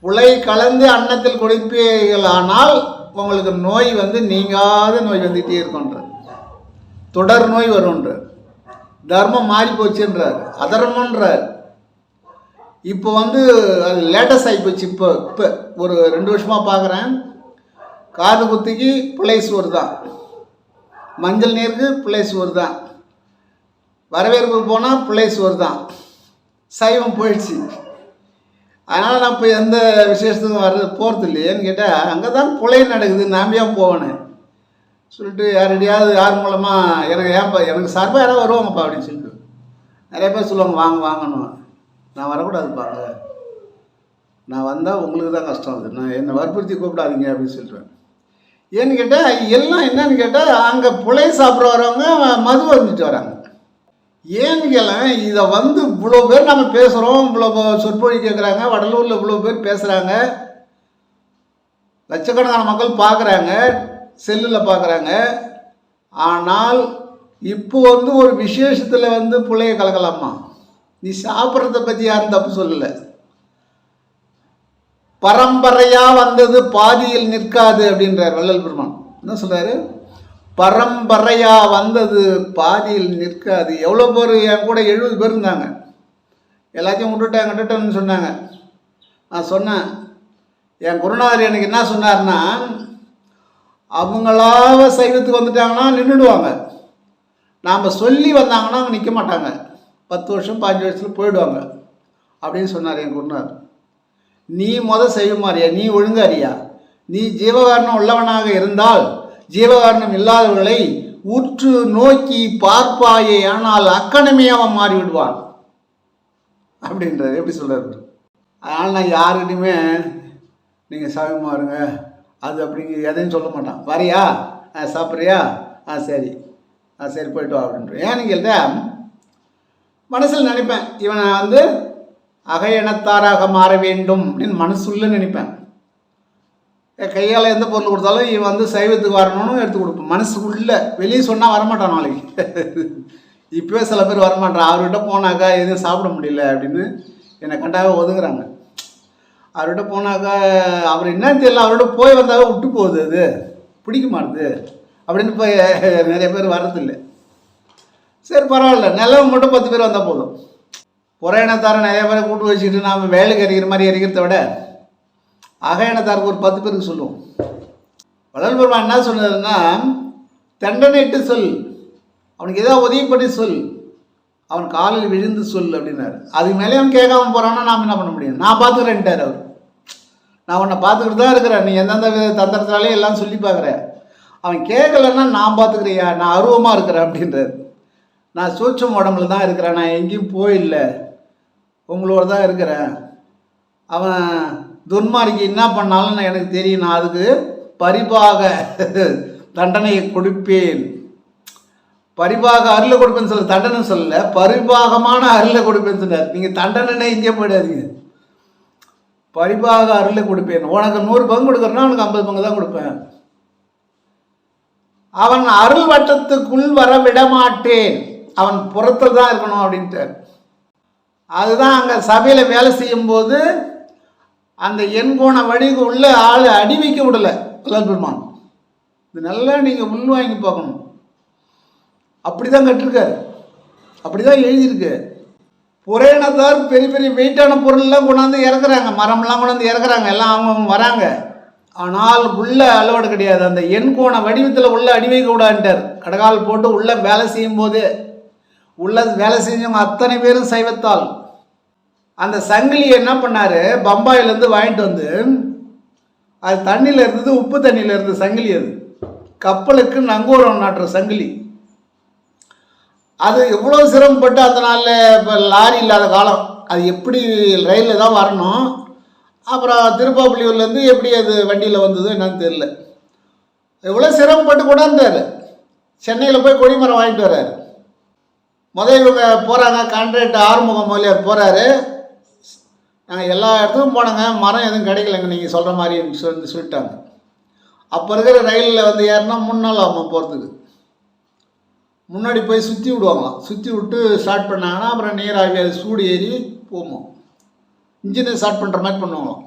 புலை கலந்து அன்னத்தில் கொடுப்பீர்களானால் உங்களுக்கு நோய் வந்து நீங்காத நோய் வந்துகிட்டே இருக்கும்ன்றார். தொடர் நோய் வரும்ன்றார். தர்மம் மாறி போச்சுன்றார், அதர்மன்றார். இப்போ வந்து அது லேட்டஸ்ட் ஆகி போச்சு. இப்போ ஒரு 2 வருஷமாக பார்க்குறேன். காது குத்திக்கு பிள்ளை சோறு தான், மஞ்சள் நீருக்கு பிள்ளை சோறு தான், வரவேற்பு போனால் பிள்ளை சோறு தான். சைவம் போயிடுச்சு. அதனால் நான் இப்போ எந்த விசேஷத்துக்கும் போகிறது இல்லையேன்னு கேட்டால், அங்கே தான் பிள்ளை நடக்குது, நான் ஏன் போவேன்னு சொல்லிட்டு யார் மூலமாக எனக்கு சார்பாக யாராவது வருவாங்கப்பா அப்படின்னு சொல்லிட்டு நிறைய பேர் சொல்லுவாங்க, வாங்கணும். நான் வரக்கூடாதுப்பாங்க, நான் வந்தால் உங்களுக்கு தான் கஷ்டம். அது நான் என்னை வற்புறுத்தி கூப்பிடாதீங்க அப்படின்னு சொல்லிடுவேன். ஏன்னு கேட்டால் எல்லாம் என்னன்னு கேட்டால், அங்கே பிள்ளை சாப்பிட வரவங்க மது வந்துட்டு வராங்க. ஏன்னு கேள, இதை வந்து இவ்வளோ பேர் நம்ம பேசுகிறோம், இவ்வளோ சொற்பொழி கேட்குறாங்க, வடலூரில் இவ்வளோ பேர் பேசுகிறாங்க, லட்சக்கணக்கான மக்கள் பார்க்குறாங்க, செல்லில் பார்க்குறாங்க. ஆனால் இப்போ வந்து ஒரு விசேஷத்தில் வந்து பிள்ளைய கலக்கலாமா? நீ சாப்பிட்றத பற்றி யாரும் தப்பு சொல்லலை. பரம்பரையாக வந்தது பாதியில் நிற்காது அப்படின்றார் வள்ளல் பெருமான். என்ன சொல்கிறாரு? பரம்பரையாக வந்தது பாதியில் நிற்காது. எவ்வளோ பேர் என் கூட 70 பேர் இருந்தாங்க, எல்லாத்தையும் விட்டுட்டேன்னு சொன்னாங்க. நான் சொன்னேன், என் குருநாதர் எனக்கு என்ன சொன்னார்னா, அவங்களாவ சைவத்துக்கு வந்துட்டாங்கன்னா நின்றுடுவாங்க, நாம் சொல்லி வந்தாங்கன்னா அவங்க நிற்க மாட்டாங்க, 10 வருஷம் 5 வருஷத்தில் போயிடுவாங்க அப்படின்னு சொன்னார் என் குருநாதர். நீ செய்யுமாறியா, நீ ஒழுங்காரியா, நீ ஜீவகாரணம் உள்ளவனாக இருந்தால் ஜீவகாரணம் இல்லாதவர்களை உற்று நோக்கி பார்ப்பாயே, ஆனால் அக்கணமே அவன் மாறிவிடுவான் அப்படின்றார். எப்படி சொல்கிறார்? அதனால் நான் யாருக்கிட்டையுமே நீங்கள் சாமியமாக இருங்க அது அப்படிங்க எதையும் சொல்ல மாட்டான். வரியா, சாப்பிட்றியா, சரி சரி போயிட்டு வா அப்படின்ற. ஏன்னு கேட்டால் மனசில் நினைப்பேன், இவனை வந்து அகையணத்தாராக மாற வேண்டும் அப்படின்னு மனசுள்ள நினைப்பேன். கையால் எந்த பொருள் கொடுத்தாலும் இவன் வந்து சைவத்துக்கு வரணும்னு எடுத்து கொடுப்பேன் மனசுக்குள்ள. வெளியே சொன்னால் வரமாட்டான் நாளைக்கு. இப்போவே சில பேர் வரமாட்டான். அவர்கிட்ட போனாக்கா எதுவும் சாப்பிட முடியல அப்படின்னு என்னை கண்டாக ஒதுங்குறாங்க. அவர்கிட்ட போனாக்கா அவர் என்னன்னு தெரியல, அவர்கிட்ட போய் வந்தாவே விட்டு போகுது, அது பிடிக்க மாட்டுது அப்படின்னு போய் நிறைய பேர் வர்றதில்லை. சரி பரவாயில்ல, நல்லவங்க மட்டும் 10 பேர் வந்தால் போதும். புறையினத்தார நிறைய பேரை கூட்டு வச்சுக்கிட்டு நாம் வேலைக்கு அறிகிற மாதிரி அறிகிறத விட அகையணத்தாருக்கு ஒரு 10 பேருக்கு சொல்லுவோம். வள்ளல் பெருமான் என்ன சொன்னதுன்னா, தண்டனைட்டு சொல், அவனுக்கு ஏதாவது உதவி பண்ணி சொல், அவன் காலில் விழுந்து சொல் அப்படின்னாரு. அதுக்கு மேலே அவன் கேட்காம போகிறான்னா நாம் என்ன பண்ண முடியும்? நான் பார்த்துக்கிறேன்ட்டார் அவர். நான் உன்னை பார்த்துக்கிட்டு தான் இருக்கிறேன், நீ எந்தெந்த தந்திரத்தாலே எல்லாம் சொல்லி பார்க்குறேன். அவன் கேட்கலன்னா நான் பார்த்துக்கிறியா, நான் அருவமாக இருக்கிறேன் அப்படின்றார். நான் சூட்சம் உடம்புல தான் இருக்கிறேன், நான் எங்கேயும் போயில்லை, உங்களோட தான் இருக்கிறேன். அவன் துன்மார்க்கு என்ன பண்ணாலும் எனக்கு தெரியும், நான் அதுக்கு பரிபாக தண்டனையை கொடுப்பேன். பரிபாக அருளை கொடுப்பேன்னு சொல்ல, தண்டனை சொல்லலை, பரிபாகமான அருளை கொடுப்பேன்னு சொன்னார். நீங்கள் தண்டனை இங்கே போயிடாதீங்க, பரிபாக அருளை கொடுப்பேன். உனக்கு 100 பங்கு கொடுக்குறேன்னா அவனுக்கு 50 பங்கு தான் கொடுப்பேன். அவன் அருள் வட்டத்துக்குள் வர விட மாட்டேன், அவன் புறத்தில் தான் இருக்கணும் அப்படின்ட்டார். அதுதான் அங்கே சபையில் வேலை செய்யும்போது அந்த எண்கோண வடிக்கு உள்ள ஆள் அடி வைக்க விடலை வள்ளல் பெருமான். இது நல்லா நீங்கள் உள்வாங்கி பார்க்கணும். அப்படி தான் கட்டிருக்காரு, அப்படி தான் எழுதியிருக்கு. புறையினத்தார் பெரிய பெரிய வெயிட்டான பொருள்லாம் கொண்டாந்து இறக்குறாங்க, மரம்லாம் கொண்டாந்து இறக்குறாங்க, எல்லாம் அவங்க வராங்க. ஆனால் உள்ள அளவோடு கிடையாது, அந்த எண்கோண வடிவத்தில் உள்ள அடி வைக்க விடான்ட்டார். கடகால் போட்டு உள்ள வேலை செய்யும் போது உள்ள வேலை செஞ்சவங்க அத்தனை பேரும் சைவத்தால். அந்த சங்கிலியை என்ன பண்ணார், பம்பாயிலேருந்து வாங்கிட்டு வந்து, அது தண்ணியில் இருந்தது, உப்பு தண்ணியில் இருந்த சங்கிலி, அது கப்பலுக்கு நங்கூரம் நாட்டுற சங்கிலி. அது எவ்வளோ சிரமப்பட்டு அந்த நாளில், இப்போ லாரி இல்லாத காலம், அது எப்படி ரயிலில் தான் வரணும். அப்புறம் திருப்பாப்புலியூர்லேருந்து எப்படி அது வண்டியில் வந்தது என்னன்னு தெரியல. எவ்வளோ சிரமப்பட்டு கொண்டாந்தார். சென்னையில் போய் கொடிமரம் வாங்கிட்டு வர்றாரு. இவங்க போகிறாங்க, கான்ட்ராக்ட் ஆறுமுகம் முதலியார் போகிறாரு. நாங்கள் எல்லா இடத்துக்கும் போனோங்க, மரம் எதுவும் கிடைக்கலங்க நீங்கள் சொல்கிற மாதிரி சொல்லிட்டாங்க. அப்போ இருக்கிற ரயிலில் வந்து ஏறினா 3 நாள் ஆகும் போகிறதுக்கு. முன்னாடி போய் சுற்றி விடுவாங்களாம், சுற்றி விட்டு ஸ்டார்ட் பண்ணாங்கன்னா அப்புறம் நீராவி அது சூடு ஏறி போவோம், இன்ஜினை ஸ்டார்ட் பண்ணுற மாதிரி பண்ணுவாங்களாம்.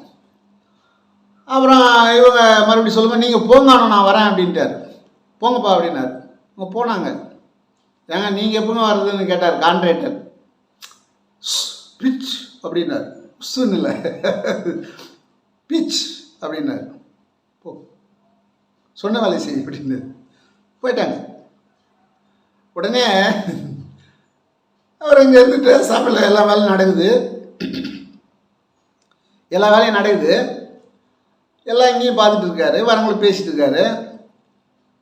அப்புறம் இவங்க மறுபடியும் சொல்லுங்கள், நீங்கள் போங்க நான் வரேன் அப்படின்ட்டார். போங்கப்பா அப்படின்னாரு. அவங்க போனாங்க. ஏங்க நீங்கள் எப்பவுமே வர்றதுன்னு கேட்டார் கான்ட்ராக்டர். பிச் அப்படின்னார். உஸ்ன்னு இல்லை, பிச் அப்படின்னாரு. போ, சொன்ன வேலை செய் அப்படின்னு போயிட்டாங்க. உடனே அவர் இங்கே இருந்துட்டு சமையல் எல்லா வேலையும் நடக்குது, எல்லா வேலையும் நடக்குது. எல்லாம் இங்கேயும் பார்த்துட்டு இருக்காரு, வரவங்களும் பேசிகிட்டு இருக்காரு.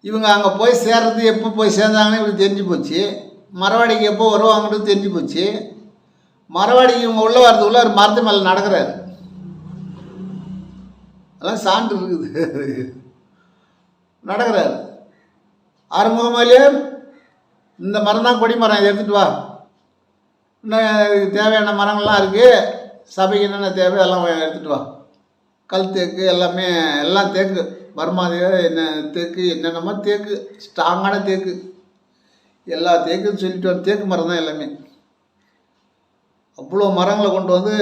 இவங்க அங்கே போய் சேர்றது எப்போ போய் சேர்ந்தாங்கன்னு இவங்களுக்கு தெரிஞ்சு போச்சு. மரவாடிக்கு எப்போ வருவாங்கன்றது தெரிஞ்சு போச்சு. மரவாடிக்கு இவங்க உள்ளே வரதுக்குள்ளே ஒரு மரத்து மேலே நடக்கிறாரு. அதெல்லாம் சான்று இருக்குது. நடக்கிறாரு. ஆறுமுகமாலே இந்த மரம் தான் கொடி மரம், இதை எடுத்துகிட்டு வா, இன்னும் தேவையான மரங்கள்லாம் இருக்குது, சபைக்கு என்னென்ன தேவை எல்லாம் எடுத்துகிட்டு வா. கல் தேக்கு எல்லாமே, எல்லாம் தேக்கு, பர்மாதிக என்ன தேக்கு, என்னென்னமோ தேக்கு, ஸ்ட்ராங்கான தேக்கு, எல்லா தேக்குன்னு சொல்லிட்டு வர தேக்கு மரம் தான் எல்லாமே. அவ்வளோ மரங்களை கொண்டு வந்து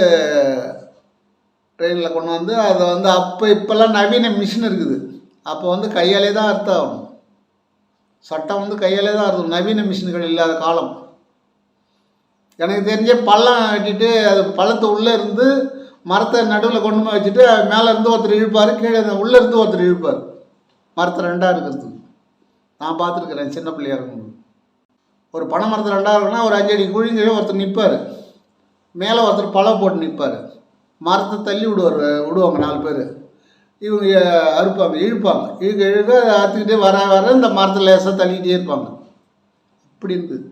ட்ரெயினில் கொண்டு வந்து அதை வந்து இப்போல்லாம் நவீன மிஷின் இருக்குது. அப்போ வந்து கையாலே தான் அர்த்தம் ஆகணும், சட்டம் வந்து கையாலே தான் அர்த்தம், நவீன மிஷின்கள் இல்லாத காலம். எனக்கு தெரிஞ்ச பள்ளம் வெட்டிட்டு அது பள்ளத்து உள்ளே இருந்து மரத்தை நடுவில் கொண்டு போய் வச்சுட்டு மேலே இருந்து ஒருத்தர் இழுப்பார், கீழே உள்ளே இருந்து ஒருத்தர் இழுப்பார், மரத்தை ரெண்டாக இருக்கிறது. நான் பார்த்துருக்குறேன் சின்ன பிள்ளையாக இருக்கும். ஒரு பனை மரத்தை ரெண்டாக இருக்குன்னா ஒரு 5 அடி குழிங்கீழே ஒருத்தர் நிற்பார், மேலே ஒருத்தர் பழம் போட்டு நிற்பார், மரத்தை தள்ளி விடுவாங்க 4 பேர். இவங்க அறுப்பாங்க, இழுப்பாங்க, இழுக்க அறுத்துக்கிட்டே வர இந்த மரத்தை லேசாக தள்ளிக்கிட்டே இருப்பாங்க. இப்படி இருக்குது.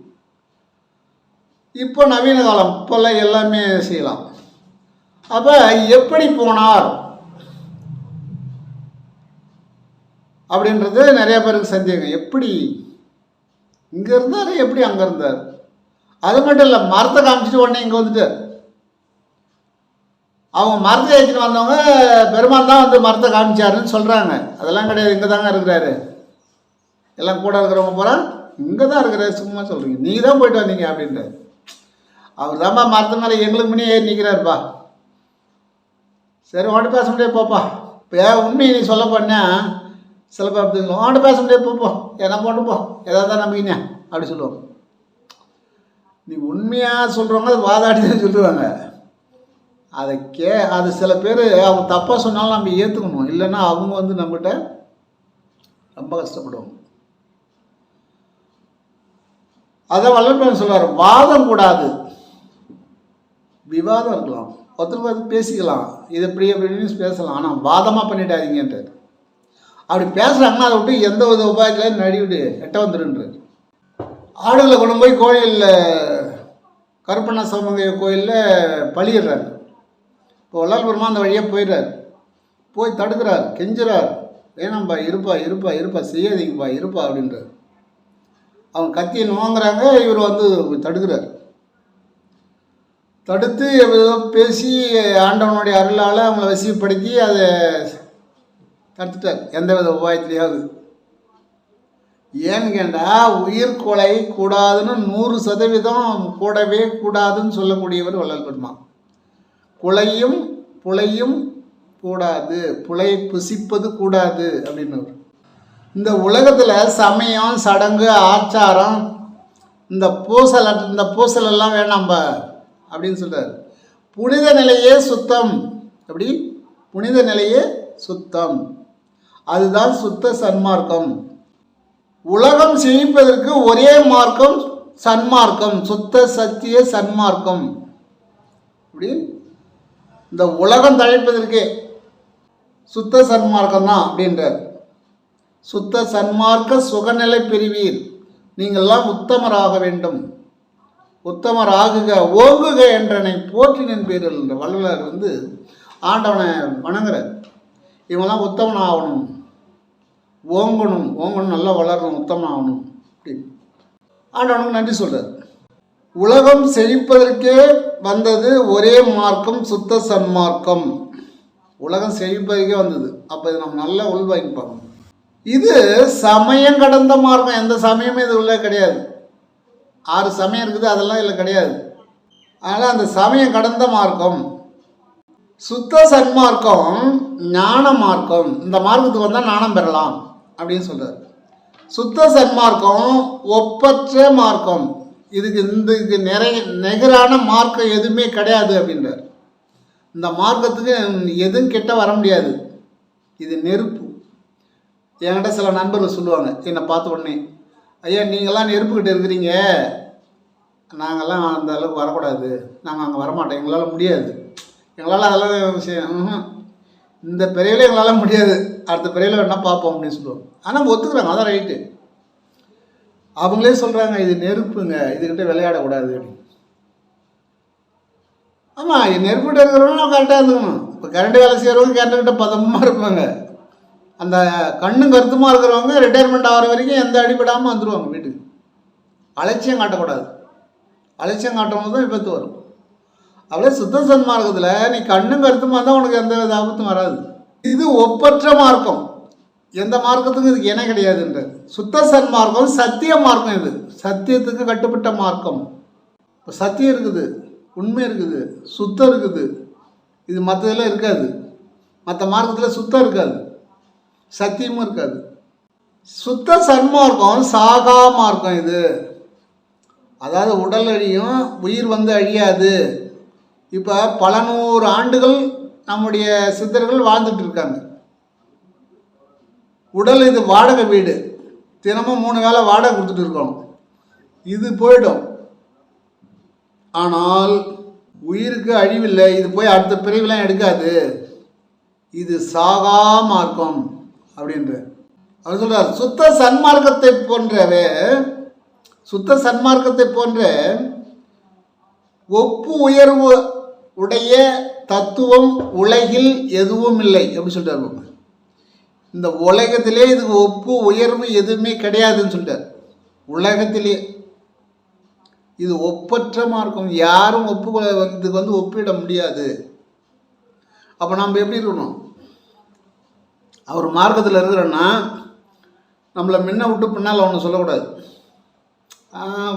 இப்போ நவீன காலம், இப்போல்லாம் எல்லாமே செய்யலாம். அப்போ எப்படி போனார் அப்படின்றது நிறைய பேருக்கு சந்தேகம். எப்படி இங்கே இருந்தார், எப்படி அங்கே இருந்தார்? அது மட்டும் இல்லை, மரத்தை காமிச்சிட்டு உடனே இங்கே வந்துட்டார். அவங்க மரத்தை ஏற்றிட்டு வந்தவங்க பெருமாள் தான் வந்து மரத்தை காமிச்சாருன்னு சொல்கிறாங்க. அதெல்லாம் கிடையாது, இங்கே தாங்க இருக்கிறாரு, எல்லாம் கூட இருக்கிறவங்க போகிறா இங்கே தான் இருக்கிறாரு, சும்மா சொல்கிறீங்க, நீங்கள் தான் போயிட்டு வந்தீங்க அப்படின்றார். அவர் தான்ப்பா மரத்து மேலே எங்களுக்கு முன்னே ஏறி நிற்கிறாருப்பா. சரி உன்கிட்ட பேச முடியாது போப்பா, இப்போ உண்மையை நீ சொல்ல போனா சில பேர் அப்படி சொல்லுவோம், உன்கிட்ட பேச முடியாது போப்போ, என்ன போட்டு போ, ஏதாவது தான் நம்பிக்கிங்க அப்படி சொல்லுவாங்க. நீ உண்மையாக சொல்கிறவங்க அது வாதாடி தான் சொல்லுவாங்க. அது சில பேர் அவங்க தப்பாக சொன்னாலும் நம்ம ஏற்றுக்கணும், இல்லைன்னா அவங்க வந்து நம்மகிட்ட ரொம்ப கஷ்டப்படுவாங்க. அதான் வல்லபன் சொல்வார், வாதம் கூடாது, விவாதம் இருக்கலாம், ஒருத்தருக்கு வந்து பேசிக்கலாம், இது எப்படி அப்படின்னு பேசலாம், ஆனால் வாதமாக பண்ணிட்டாதீங்கன்றார். அப்படி பேசுகிறாங்கன்னா அதை விட்டு எந்த வித உபாயத்திலையும் நடிவிட்டு எட்ட வந்துடுன்றார். ஆடுகளை கொண்டு போய் கோயிலில் கருப்பண்ண சமங்க கோயிலில் பழியிடுறாரு. இப்போ வள்ளல் பெருமான் அந்த வழியாக போயிடுறார், போய் தடுக்கிறார், கெஞ்சுறார், வேணாம்பா இருப்பா செய்யாதீங்கப்பா இருப்பா அப்படின்றார். அவங்க கத்தியை நோங்குறாங்க, இவர் வந்து தடுக்கிறார். தடுத்து ஏதோ பேசி ஆண்டவனுடைய அருளால் அவங்கள வசிப்படுத்தி அதை தடுத்துட்டார் எந்த வித உபாயத்திலேயாவது. ஏன்னு கேட்டால் உயிர் கொலை கூடாதுன்னு 100% கூடவே கூடாதுன்னு சொல்லக்கூடியவர் வள்ளல் பெருமான். புலையும் கூடாது, புலை புசிப்பது கூடாது அப்படின்னு. இந்த உலகத்தில் சமயம் சடங்கு ஆச்சாரம் இந்த பூசலெல்லாம் வேணாம்பா அப்படின்னு சொல்கிறார். புனித நிலையே சுத்தம், அப்படி புனித நிலையே சுத்தம், அதுதான் சுத்த சன்மார்க்கம். உலகம் செழிப்பதற்கு ஒரே மார்க்கம் சன்மார்க்கம், சுத்த சத்திய சன்மார்க்கம். இப்படி இந்த உலகம் தழைப்பதற்கே சுத்த சன்மார்க்கம் தான் அப்படின்றார். சுத்த சன்மார்க்க சுகநிலை பெறுவீர், நீங்கள்லாம் உத்தமராக வேண்டும், உத்தமராகுக ஓங்குக என்றனை போற்றினன் பேரில். இந்த வள்ளலார் வந்து ஆண்டவனை வணங்குறார். இவங்கெல்லாம் உத்தமன் ஆகணும், ஓங்கணும், நல்லா வளரணும், உத்தமன் ஆகணும் அப்படின்னு ஆண்டவனுக்கு நன்றி சொல்கிறார். உலகம் செழிப்பதற்கே வந்தது ஒரே மார்க்கம் சுத்த சன்மார்க்கம். உலகம் செழிப்பதற்கே வந்தது. அப்போ இது நம்ம நல்லா உள்வாங்கிப்பாங்க. இது சமயம் கடந்த மார்க்கம், எந்த சமயமும் இது உள்ள கிடையாது. 6 சமயம் இருக்குது, அதெல்லாம் இதில் கிடையாது. அதனால் அந்த சமயம் கடந்த மார்க்கம். சுத்த சன்மார்க்கம் ஞான மார்க்கம். இந்த மார்க்கத்துக்கு வந்தால் ஞானம் பெறலாம் அப்படின்னு சொல்கிறார். சுத்த சன்மார்க்கம் ஒப்பற்ற மார்க்கம். இதுக்கு நிறைய நிகரான மார்க்கம் எதுவுமே கிடையாது அப்படின்றார். இந்த மார்க்கத்துக்கு எதுவும் கிட்ட வர முடியாது. இது நெருப்பு. என்கிட்ட சில நண்பர்கள் சொல்லுவாங்க, என்னை பார்த்த உடனே, ஐயா நீங்களாம் நெருப்புக்கிட்ட இருக்கிறீங்க, நாங்கள்லாம் அந்த அளவுக்கு வரக்கூடாது, நாங்கள் அங்கே வரமாட்டோம், எங்களால் முடியாது, எங்களால் அதெல்லாம் விஷயம் இந்த பிறையில் எங்களால் முடியாது, அடுத்த பிறையில் வேணால் பார்ப்போம் அப்படின்னு சொல்லுவாங்க. ஆனால் ஒத்துக்கிறாங்க, அதான் ரைட்டு. அவங்களே சொல்கிறாங்க இது நெருப்புங்க, இதுக்கிட்ட விளையாடக்கூடாது அப்படின்னு. ஆமாம், நெருப்புகிட்ட இருக்கிறவங்க கரெக்டாக இருந்துக்கணும். இப்போ கரண்ட் வேலை செய்கிறவங்க கரண்ட்டுக்கிட்ட பதமாக இருப்பாங்க. அந்த கண்ணும் கருத்துமாக இருக்கிறவங்க ரிட்டையர்மெண்ட் ஆகிற வரைக்கும் எந்த அடிபடாமல் வந்துடுவாங்க வீட்டுக்கு. அலட்சியம் காட்டக்கூடாது. அலட்சியம் காட்டும் தான் விபத்து வரும். அப்படியே சுத்த சன்மார்க்கத்தில் நீ கண்ணும் கருத்துமாக இருந்தால் உனக்கு எந்த வித ஆபத்தும் வராது. இது ஒப்பற்ற மார்க்கம். எந்த மார்க்கத்துக்கும் இதுக்கு இணை கிடையாதுன்ற சுத்த சன்மார்க்கம் சத்திய மார்க்கம். இது சத்தியத்துக்கு கட்டுப்பட்ட மார்க்கம். இப்போ சத்தியம் இருக்குது, உண்மை இருக்குது, சுத்தம் இருக்குது. இது மற்றதெல்லாம் இருக்காது. மற்ற மார்க்கத்தில் சுத்தம் இருக்காது, சத்தியமும் இருக்காது. சுத்த சன்மார்க்கம் சாகா மார்க்கம். இது அதாவது உடல் அழியும், உயிர் வந்து அழியாது. இப்போ பல நூறு ஆண்டுகள் நம்முடைய சித்தர்கள் வாழ்ந்துட்டு இருக்காங்க. உடல் இது வாடகை வீடு, தினமும் 3 வேளை வாடகை கொடுத்துட்டு இருக்கோம். இது போயிடும். ஆனால் உயிருக்கு அழிவில்லை. இது போய் அடுத்த பிரிவுலாம் எடுக்காது. இது சாகா மார்க்கம் அப்படின்ற அவர் சொல்றார். சுத்த சன்மார்க்கத்தை போன்றவே, சுத்த சன்மார்க்கத்தை போன்ற ஒப்பு உயர்வு உடைய தத்துவம் உலகில் எதுவும் இல்லை அப்படின்னு சொல்லிட்டார். இந்த உலகத்திலே இதுக்கு ஒப்பு உயர்வு எதுவுமே கிடையாதுன்னு சொல்லிட்டார். உலகத்திலே இது ஒப்பற்ற மார்க்கம். யாரும் இதுக்கு வந்து ஒப்பிட முடியாது. அப்போ நம்ம எப்படி இருக்கணும்? அவர் மார்க்கத்தில் இருக்கிறோன்னா நம்மளை முன்ன விட்டு பின்னால் ஒன்று சொல்லக்கூடாது.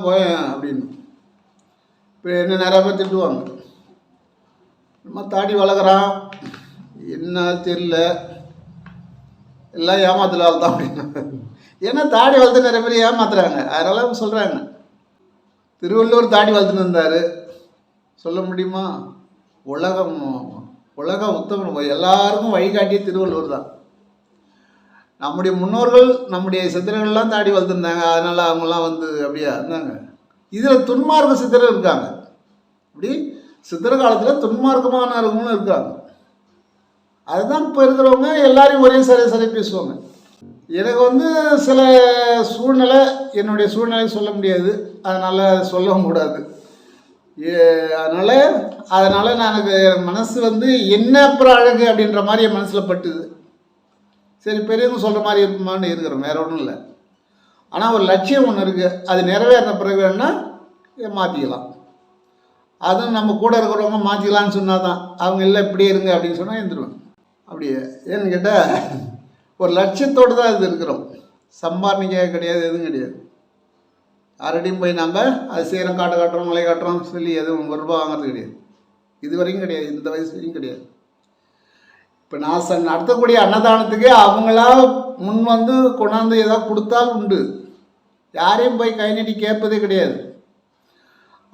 போய் அப்படின்னு இப்போ என்ன நிறையா பேர் திட்டுவாங்க, நம்ம தாடி வளர்க்குறான் என்ன தெரியல, எல்லாம் ஏமாத்தலால் தான் அப்படின்னு. ஏன்னா தாடி வளர்த்து நிறைய பேர் ஏமாத்துறாங்க. அதனால சொல்கிறாங்க. திருவள்ளுவர் தாடி வளர்த்துன்னு இருந்தார், சொல்ல முடியுமா? உலகம் உத்தமம், எல்லாருக்கும் வழிகாட்டிய திருவள்ளுவர் தான். நம்முடைய முன்னோர்கள், நம்முடைய சித்தர்கள்லாம் தாடி வளர்த்துருந்தாங்க. அதனால் அவங்களாம் வந்து அப்படியா இருந்தாங்க. இதில் துன்மார்க்க சித்தர்கள் இருக்காங்க. அப்படி சித்திர காலத்தில் துன்மார்க்கமானவர்களும் இருக்காங்க. அதுதான் இப்போ இருக்கிறவங்க எல்லாரையும் ஒரே சரி பேசுவாங்க. எனக்கு வந்து சில சூழ்நிலை, என்னுடைய சூழ்நிலை சொல்ல முடியாது, அதனால் சொல்லவும் கூடாது. அதனால் எனக்கு மனசு வந்து என்ன அப்புறம் அழகு அப்படின்ற மாதிரி என் மனசில் பட்டுது. சரி பெரியவங்க சொல்கிற மாதிரி இருப்போமான்னு இருக்கிறோம், வேறு ஒன்றும் இல்லை. ஆனால் ஒரு லட்சியம் ஒன்று இருக்குது, அது நிறைவேறின பிறகு வேணால் மாற்றிக்கலாம். அதுவும் நம்ம கூட இருக்கிறவங்க மாற்றிக்கலான்னு சொன்னால் தான். அவங்க இல்லை இப்படியே இருங்க அப்படின்னு சொன்னால் எழுந்துருவேன். அப்படியே ஏன்னு கேட்டால் ஒரு லட்சியத்தோடு தான் இது இருக்கிறோம். சம்பாரணிக்க கிடையாது, எதுவும் கிடையாது. யாரடியும் போய் நம்ம அது செய்கிறோம், காட்டுறோம், மலை காட்டுறோம் சொல்லி எதுவும் 1 ரூபா வாங்குறது கிடையாது. இது வரைக்கும் கிடையாது, இந்த வயசு வரைக்கும் கிடையாது. இப்போ நான் நடத்தக்கூடிய அன்னதானத்துக்கு அவங்களா முன் வந்து கொண்டாந்து ஏதாவது கொடுத்தால் உண்டு. யாரையும் போய் கை நீட்டி கேட்பதே கிடையாது.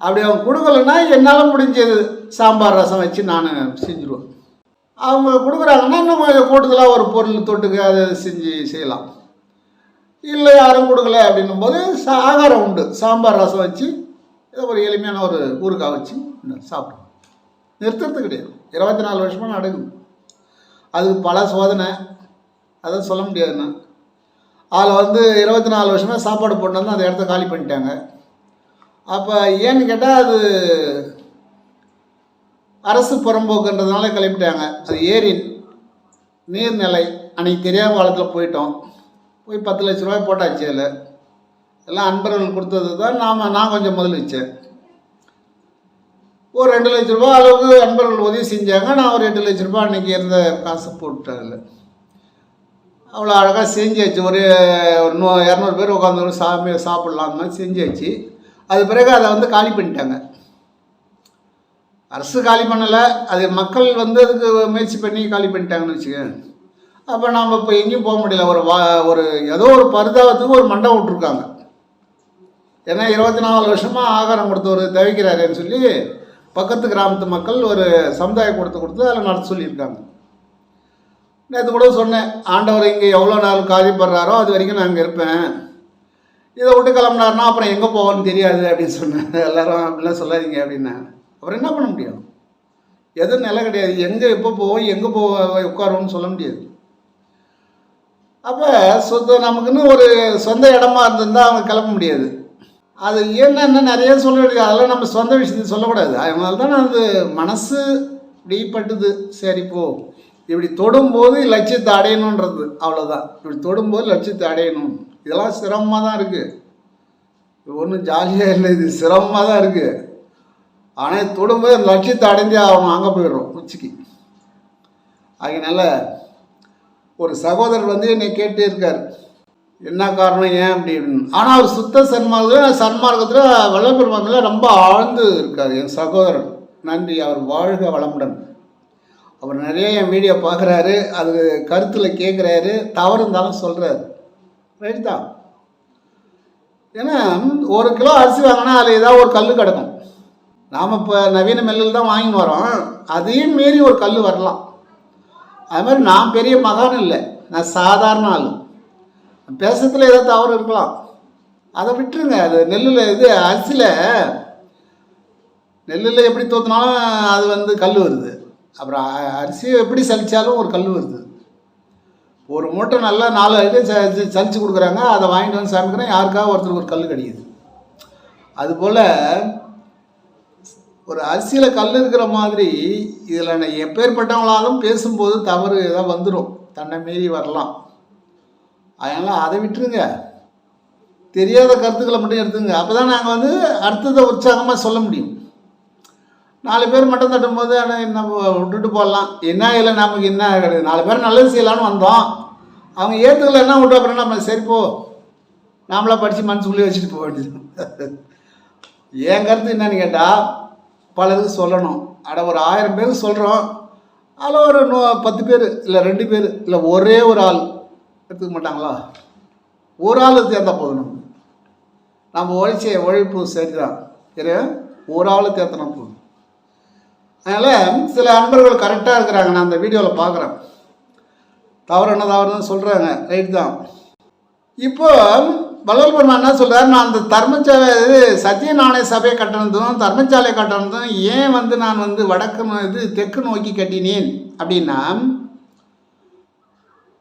அப்படி அவங்க கொடுக்கலன்னா என்னால் முடிஞ்சது சாம்பார் ரசம் வச்சு நான் செஞ்சுருவேன். அவங்க கொடுக்குறாங்கன்னா இன்னும் கொஞ்சம் கூடுதலாக ஒரு பொருள் தொட்டுக்கு அதை செஞ்சு செய்யலாம். இல்லை யாரும் கொடுக்கல அப்படின்னும் போது ஆகாரம் உண்டு. சாம்பார் ரசம் வச்சு ஏதோ ஒரு எளிமையான ஒரு ஊறுகாய் வச்சு சாப்பிடுவோம். நிறுத்துறது கிடையாது. 24 வருஷமாக நடக்குது. அதுக்கு பல சோதனை, அதை சொல்ல முடியாதுண்ணா. அதில் வந்து 24 வருஷமாக சாப்பாடு போட்டு வந்து அந்த இடத்த காலி பண்ணிட்டாங்க. அப்போ ஏன்னு கேட்டால் அது அரசு புறம்போக்குன்றதுனால கிளப்பிட்டாங்க. அது ஏரி நீர்நிலை. அன்றைக்கி தெரியாத காலத்தில் போயிட்டோம். போய் 10 லட்ச ரூபாய் போட்டாச்சு. அதில் எல்லாம் அன்பர்கள் கொடுத்தது தான். நான் கொஞ்சம் முதல் வச்சேன். ஒரு 2 லட்ச ரூபா அளவுக்கு அன்பர்கள் உதவி செஞ்சாங்க. நான் ஒரு 8 லட்ச ரூபா அன்றைக்கி இருந்த காசை போட்டுட்டேன். அதில் அவ்வளோ அழகாக செஞ்சாச்சு. ஒரு 200 பேர் உட்காந்து சாப்பிட்லாம் அந்த மாதிரி செஞ்சாச்சு. அது பிறகு அதை வந்து காலி பண்ணிட்டாங்க. அரசு காலி பண்ணலை, அது மக்கள் வந்து அதுக்கு முயற்சி பண்ணி காலி பண்ணிட்டாங்கன்னு வச்சுக்க. அப்போ நாம் இப்போ எங்கேயும் போக முடியல. ஒரு ஏதோ ஒரு பரிதாபத்துக்கு ஒரு மண்டபம் விட்டுருக்காங்க. ஏன்னா 24 வருஷமாக ஆகாரம் கொடுத்தவர் தவிக்கிறாருன்னு சொல்லி பக்கத்து கிராமத்து மக்கள் ஒரு சமுதாய கூடத்தை கொடுத்து அதில் நடத்த சொல்லியிருக்காங்க. நேற்று கூட சொன்னேன், ஆண்டவர் இங்கே எவ்வளோ நாள் காதிப்படுறாரோ அது வரைக்கும் நான் அங்கே இருப்பேன், இதை விட்டு கிளம்புனாருன்னா அப்புறம் எங்கே போவோன்னு தெரியாது அப்படின்னு சொன்னேன். எல்லோரும் அப்படிலாம் சொல்லாதீங்க அப்படின்னா அப்புறம் என்ன பண்ண முடியும்? எதுவும் நிலை கிடையாது. எங்கே எப்போ போவோம் எங்கே உட்காருவோம்னு சொல்ல முடியாது. அப்போ நமக்குன்னு ஒரு சொந்த இடமா இருந்திருந்தால் அவங்க கிளம்ப முடியாது. அது என்னென்ன நிறைய சொல்ல வேண்டியது, அதெல்லாம் நம்ம சொந்த விஷயத்தை சொல்லக்கூடாது. அதனால தான் அது மனசு இப்படிப்பட்டது. சரி போ, இப்படி தொடும்போது லட்சியத்தை அடையணுன்றது அவ்வளோதான். இப்படி தொடும்போது லட்சியத்தை அடையணும். இதெல்லாம் சிரமமாக தான் இருக்குது. இது ஒன்றும் ஜாலியாக இல்லை, இது சிரமமாக தான் இருக்குது. ஆனால் தொடும்போது லட்சியத்தை அடைஞ்சே ஆகணும். அங்கே போயிடுறோம் உச்சிக்கு. அதனால ஒரு சகோதரர் வந்து என்னை கேட்டு இருக்கார், என்ன காரணம் ஏன் அப்படின்னு. ஆனால் அவர் சுத்த சன்மார்க்கத்தில் வல்லபெருமானில் ரொம்ப ஆழ்ந்து இருக்கார் என் சகோதரர். நன்றி, அவர் வாழ்க வளமுடன். அவர் நிறைய என் வீடியோ பார்க்குறாரு, அது கருத்தில் கேட்குறாரு, தவறு இருந்தாலும் சொல்கிறாரு. ரைட் தான். ஏன்னா 1 கிலோ அரிசி வாங்கினா அதில் ஏதாவது ஒரு கல் கிடக்கும். நாம் இப்போ நவீன மெல்லில் தான் வாங்கின்னு வரோம், அதையும் மீறி ஒரு கல் வரலாம். அது மாதிரி நான் பெரிய மகான் இல்லை, நான் சாதாரண ஆள். பேசுறதுல ஏதோ தவறு இருக்கலாம், அதை விட்டுருங்க. அது நெல்லில் நெல்லில் எப்படி தோற்றினாலும் அது வந்து கல் வருது. அப்புறம் அரிசியை எப்படி சலித்தாலும் ஒரு கல் வருது. ஒரு மூட்டை நல்லா 4 ஐட்டம் சலித்து கொடுக்குறாங்க, அதை வாங்கிட்டு வந்து சமைக்கிறேன், யாருக்காக ஒருத்தருக்கு ஒரு கல் கிடைக்குது. அதுபோல் ஒரு அரிசியில் கல் இருக்கிற மாதிரி இதில் நான் எப்பேற்பட்டவங்களாலும் பேசும்போது தவறு ஏதாவது வந்துடும், தன்னை மீறி வரலாம். அதனால் அதை விட்டுருங்க. தெரியாத கருத்துக்களை மட்டும் எடுத்துங்க. அப்போ தான் நாங்கள் வந்து அடுத்ததை உற்சாகமாக சொல்ல முடியும். 4 பேர் மட்டும் தட்டும் போது என்ன விட்டுட்டு போடலாம், என்ன இல்லை நமக்கு என்ன கிடையாது. 4 பேர் நல்லது செய்யலான்னு வந்தோம், அவங்க ஏற்றுக்கலைன்னா விட்டு அப்புறம் நம்ம சரிப்போ நாமளாக படித்து மனசுக்குள்ளே வச்சுட்டு போக வேண்டியது. என் கருத்து என்னன்னு கேட்டால், பலருக்கு சொல்லணும். ஒரு 1000 பேருக்கு சொல்கிறோம், அதில் ஒரு 10 பேர் இல்லை 2 பேர் இல்லை ஒரே ஒரு ஆள் எடுத்துக்க மாட்டாங்களா? ஒரு ஆள் தேர்ந்தால் போதும். நம்ம உழைப்பு சரிதான், சரி, ஒரு ஆள் தேர்த்தினா போதும். அதனால் சில அன்பர்கள் கரெக்டாக இருக்கிறாங்க, நான் அந்த வீடியோவில் பார்க்குறேன். தவறுன்னு சொல்கிறாங்க, ரைட் தான். இப்போ வல்லபெருமான் என்ன சொல்கிறார், நான் அந்த தர்மசாலை சத்தியநாராயண சபையை கட்டினதும் தர்மசாலை கட்டினதும் ஏன் வந்து நான் வந்து தெற்கு நோக்கி கட்டினேன் அப்படின்னா,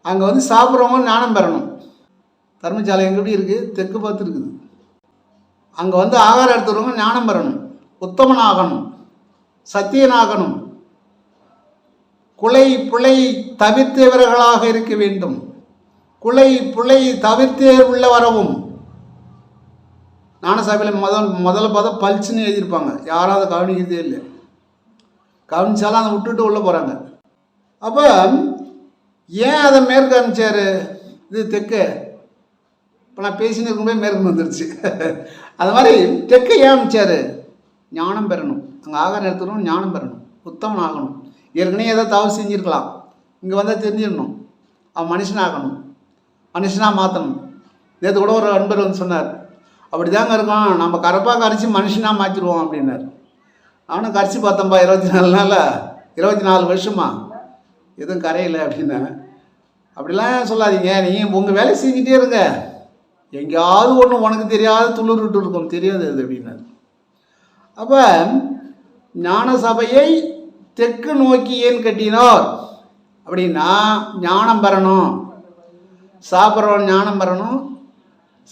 அங்கே வந்து சாப்பிட்றவங்க ஞானம் பெறணும். தர்மசாலை எங்கே இருக்குது? தெற்கு பார்த்து இருக்குது. அங்கே வந்து ஆகாரம் எடுத்துகிறவங்க ஞானம் பெறணும், உத்தமனாகணும், சத்தியனாகணும், குலை புலை தவிர்த்தவர்களாக இருக்க வேண்டும். குலை புலை தவிர்த்தே உள்ள வரவும். ஞானசபையில் முதல்ல பார்த்தா பல்ச்சுன்னு எழுதியிருப்பாங்க, யாராவது கவனிக்கிறதே இல்லை. கவனிச்சாலும் அதை விட்டுட்டு உள்ளே போகிறாங்க. அப்போ ஏன் அதை மேற்கு அனுப்பிச்சார்? இது தெற்கு. இப்போ நான் பேசின்னு இருக்கும்போது மேற்கு வந்துடுச்சு. அது மாதிரி தெற்கை ஏன் அனுப்பிச்சார்? ஞானம் பெறணும். அங்கே ஆகாரம் எடுத்துக்கணும், ஞானம் பெறணும், உத்தமன் ஆகணும். ஏற்கனவே ஏதோ தவறு செஞ்சுருக்கலாம், இங்கே வந்தால் தெரிஞ்சிடணும், அவன் மனுஷனாகணும், மனுஷனாக மாற்றணும். நேற்று கூட ஒரு அன்பர் வந்து சொன்னார், அப்படி தாங்க இருக்கோம், நம்ம கரப்பாக கரைச்சி மனுஷனாக மாற்றிடுவோம் அப்படின்னார். நானும் கரைச்சி பார்த்தேன்ப்பா 24 நாளில், 24 வருஷமா எதுவும் கரையில அப்படின்னேன். அப்படிலாம் சொல்லாதீங்க, நீங்கள் உங்கள் வேலையை செஞ்சுட்டே இருங்க, எங்கேயாவது ஒன்று உனக்கு தெரியாத துளிர் விட்டு இருக்கும், தெரியாது அது அப்படின்னாரு. அப்போ ஞான சபையை தெற்கு நோக்கி ஏன் கட்டினார் அப்படின்னா, ஞானம் பெறணும். சாப்பிட்றவன் ஞானம் பெறணும்,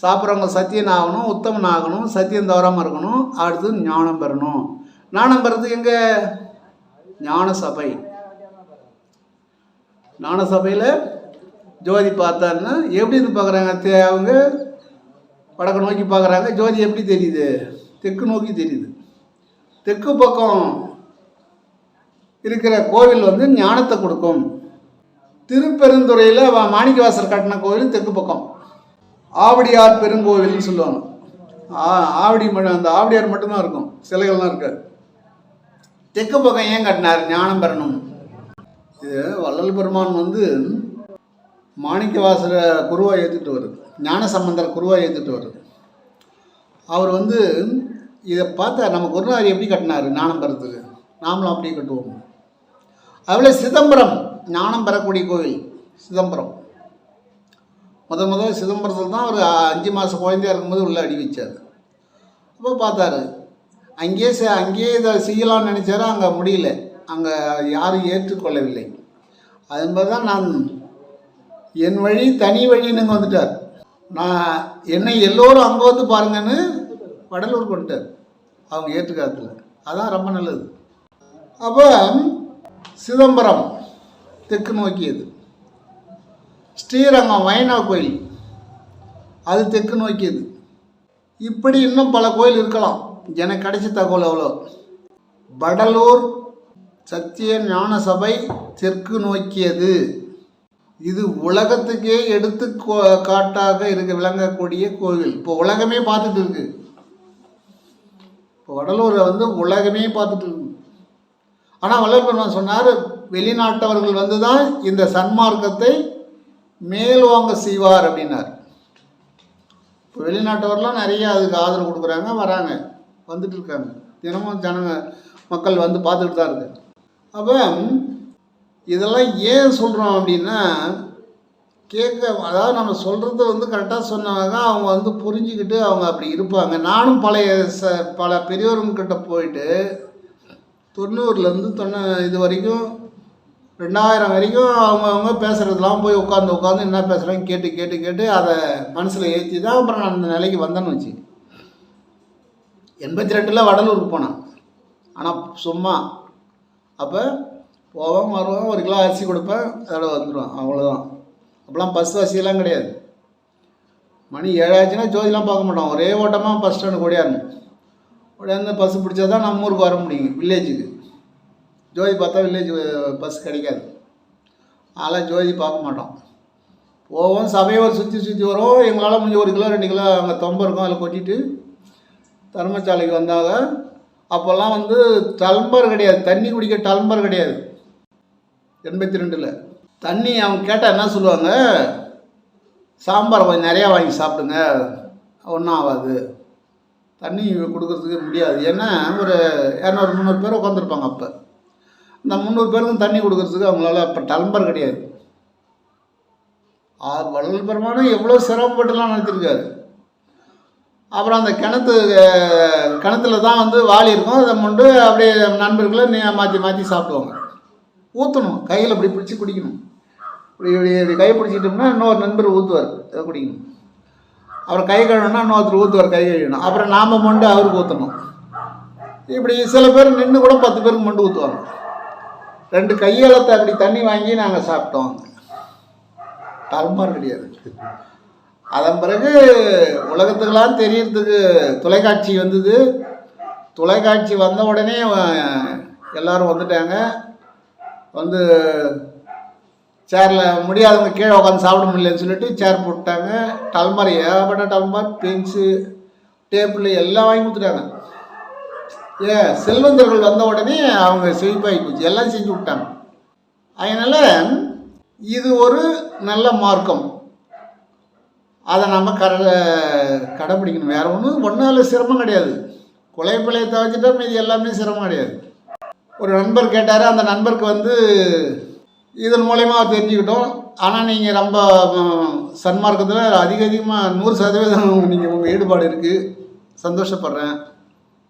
சாப்பிட்றவங்க சத்தியன் ஆகணும், உத்தமன் ஆகணும், சத்தியம் தவறாமல் இருக்கணும், அடுத்து ஞானம் பெறணும். ஞானம் பெறதுக்கு எங்கே? ஞான சபை. ஞான சபையில் ஜோதி பார்த்தாருன்னா எப்படி இருந்து பார்க்குறாங்க? அவங்க வடக்கு நோக்கி பார்க்குறாங்க, ஜோதி எப்படி தெரியுது? தெற்கு நோக்கி தெரியுது. தெற்கு பக்கம் இருக்கிற கோவில் வந்து ஞானத்தை கொடுக்கும். திருப்பெருந்துறையில் மாணிக்கவாசர் கட்டின கோவில் தெற்கு பக்கம், ஆவடியார் பெருங்கோவில்னு சொல்லுவாங்க. ஆவடி அந்த ஆவடியார் மட்டும்தான் இருக்கும், சிலைகள்லாம் இருக்காது. தெற்கு பக்கம் ஏன் கட்டினார்? ஞானம் பெறணும். இது வள்ளல் பெருமான் வந்து மாணிக்கவாசரை குருவாக ஏற்றுட்டு வருது, ஞான சம்பந்தர் குருவாக ஏற்றுட்டு வருது. அவர் வந்து இதை பார்த்தா நம்ம குருநாதர் எப்படி கட்டினார் ஞானம் பெறத்துக்கு, நாமளும் அப்படியே கட்டுவோம். அதுபோல் சிதம்பரம் ஞானம் பெறக்கூடிய கோவில் சிதம்பரம். முதல் சிதம்பரத்தில் தான் ஒரு 5 மாதம் குழந்தையாக இருக்கும்போது உள்ளே அடி வச்சார். அப்போ பார்த்தாரு, அங்கேயே இதை செய்யலாம்னு நினச்சாரு, அங்கே முடியல, அங்கே யாரும் ஏற்றுக்கொள்ளவில்லை. அது மாதிரி தான் நான் என் வழி தனி வழின்னு இங்கே வந்துட்டார். நான் என்னை எல்லோரும் அங்கே வந்து பாருங்கன்னு வடலூர் கொண்டுட்டார், அவங்க ஏற்றுக்காததில். அதான் ரொம்ப நல்லது. அப்போ சிதம்பரம் தெற்கு நோக்கியது. ஸ்ரீரங்கம் வைணவ கோயில் அது தெற்கு நோக்கியது. இப்படி இன்னும் பல கோயில் இருக்கலாம். எனக்கு கிடைச்ச தகவல் அவ்வளோ. வடலூர் சத்திய ஞான சபை தெற்கு நோக்கியது. இது உலகத்துக்கே எடுத்து காட்டாக விளங்கக்கூடிய கோவில். இப்போ உலகமே பார்த்துட்டு இருக்கு. இப்போ வடலூரை வந்து உலகமே பார்த்துட்டு இருக்கு. ஆனால் வள்ளல் பெருமான் சொன்னார், வெளிநாட்டவர்கள் வந்து தான் இந்த சன்மார்க்கத்தை மேல்வாங்க செய்வார் அப்படின்னார். இப்போ வெளிநாட்டவர்லாம் நிறைய அதுக்கு ஆதரவு கொடுக்குறாங்க, வராங்க, வந்துட்டு இருக்காங்க. தினமும் மக்கள் வந்து பார்த்துட்டு தான் இருக்கு. அப்போ இதெல்லாம் ஏன் சொல்கிறோம் அப்படின்னா, அதாவது நம்ம சொல்கிறது வந்து கரெக்டாக சொன்னாங்க அவங்க வந்து புரிஞ்சுக்கிட்டு அவங்க அப்படி இருப்பாங்க. நானும் பல பெரியவர்கிட்ட போயிட்டு 90லேருந்து இது வரைக்கும் 2000 வரைக்கும் அவங்கவுங்க பேசுகிறதுலாம் போய் உட்காந்து என்ன பேசுகிறாங்க கேட்டு அதை மனசில் ஏற்றி தான் அப்புறம் நான் அந்த நிலைக்கு வந்தேன்னு வச்சு. 82 வடலூருக்கு போனேன். ஆனால் சும்மா அப்போ போவேன் வருவேன், 1 கிலோ அரிசி கொடுப்பேன், அதோட வந்துடுவேன், அவ்வளோதான். அப்போலாம் பஸ் வசதியெல்லாம் கிடையாது. மணி 7 ஆச்சுன்னா ஜோதிலாம் பார்க்க மாட்டோம், ஒரே ஓட்டமாக பஸ் ஸ்டாண்டுக்கு ஓடியாரணும். ஓடியாந்து பஸ்ஸு பிடிச்சா தான் நம்ம ஊருக்கு வர முடியும், வில்லேஜுக்கு. ஜோதி பார்த்தா வில்லேஜ் பஸ் கிடைக்காது, அதெல்லாம் ஜோதி பார்க்க மாட்டோம். போவோம், சபையை சுற்றி வரும். எங்களால் முடிஞ்ச 1 கிலோ 2 கிலோ அங்கே தொம்பை இருக்கும், அதில் கொட்டிட்டு தர்மசாலைக்கு வந்தாங்க. அப்போல்லாம் வந்து டல்ம்பர் கிடையாது, தண்ணி குடிக்க டல்ம்பர் கிடையாது. 82ல் தண்ணி அவங்க கேட்டால் என்ன சொல்லுவாங்க, சாம்பார் கொஞ்சம் நிறையா வாங்கி சாப்பிடுங்க, ஒன்றும் ஆகாது, தண்ணி கொடுக்கறதுக்கு முடியாது. ஏன்னா ஒரு 200-300 பேர் உட்காந்துருப்பாங்க. அப்போ இந்த 300 பேருக்கும் தண்ணி கொடுக்கறதுக்கு அவங்களால அப்போ டல்ம்பர் கிடையாது. வள்ளல் பெருமானும் எவ்வளோ சிரமப்பட்டுலாம் நடத்திருக்காரு. அப்புறம் அந்த கிணத்துல தான் வந்து வாளி இருக்கும், அதை கொண்டு அப்படியே நண்பர்களை மாற்றி சாப்பிடுவாங்க. ஊற்றணும், கையில் இப்படி பிடிச்சி குடிக்கணும். இப்படி கை பிடிச்சிட்டோம்னா இன்னொரு நண்பர் ஊற்றுவார், அதை குடிக்கணும். அப்புறம் கை கழுவுனா இன்னொருத்தர் ஊற்றுவார், கை கழுவணும். அப்புறம் நாம் மொண்டு அவருக்கு ஊற்றணும். இப்படி சில பேர் நின்று கூட 10 பேருக்கு மொண்டு ஊற்றுவாங்க. 2 கையெழுத்தை அப்படி தண்ணி வாங்கி நாங்கள் சாப்பிட்டோம். டல்ம்பர் கிடையாது. அதன் பிறகு உலகத்துக்கெல்லாம் தெரியறதுக்கு தொலைக்காட்சி வந்தது. தொலைக்காட்சி வந்த உடனே எல்லோரும் வந்துட்டாங்க. வந்து சேரில் முடியாதவங்க கீழே உட்காந்து சாப்பிட முடியலன்னு சொல்லிட்டு சேர் போட்டாங்க. டல்ம்பர் ஏகப்பட்ட டல்ம்பர், பென்சு, டேபிள் எல்லாம் வாங்கி கொடுத்துட்டாங்க. செல்வந்தர்கள் வந்த உடனே அவங்க செழிப்பாகி போச்சு, எல்லாம் செஞ்சு விட்டாங்க. அதனால் இது ஒரு நல்ல மார்க்கம், அதை நம்ம கடைப்பிடிக்கணும். வேறு ஒன்றும் சிரமம் கிடையாது. கொலைப்பிள்ளையை தவிர்த்துட்டா மீது எல்லாமே சிரமம் கிடையாது. ஒரு நண்பர் கேட்டார், அந்த நண்பருக்கு வந்து இதன் மூலயமா தெரிஞ்சுக்கிட்டோம். ஆனால் நீங்கள் ரொம்ப சன்மார்க்கத்தில் அதிகமாக 100% நீங்கள் உங்கள் ஈடுபாடு இருக்குது, சந்தோஷப்படுறேன்.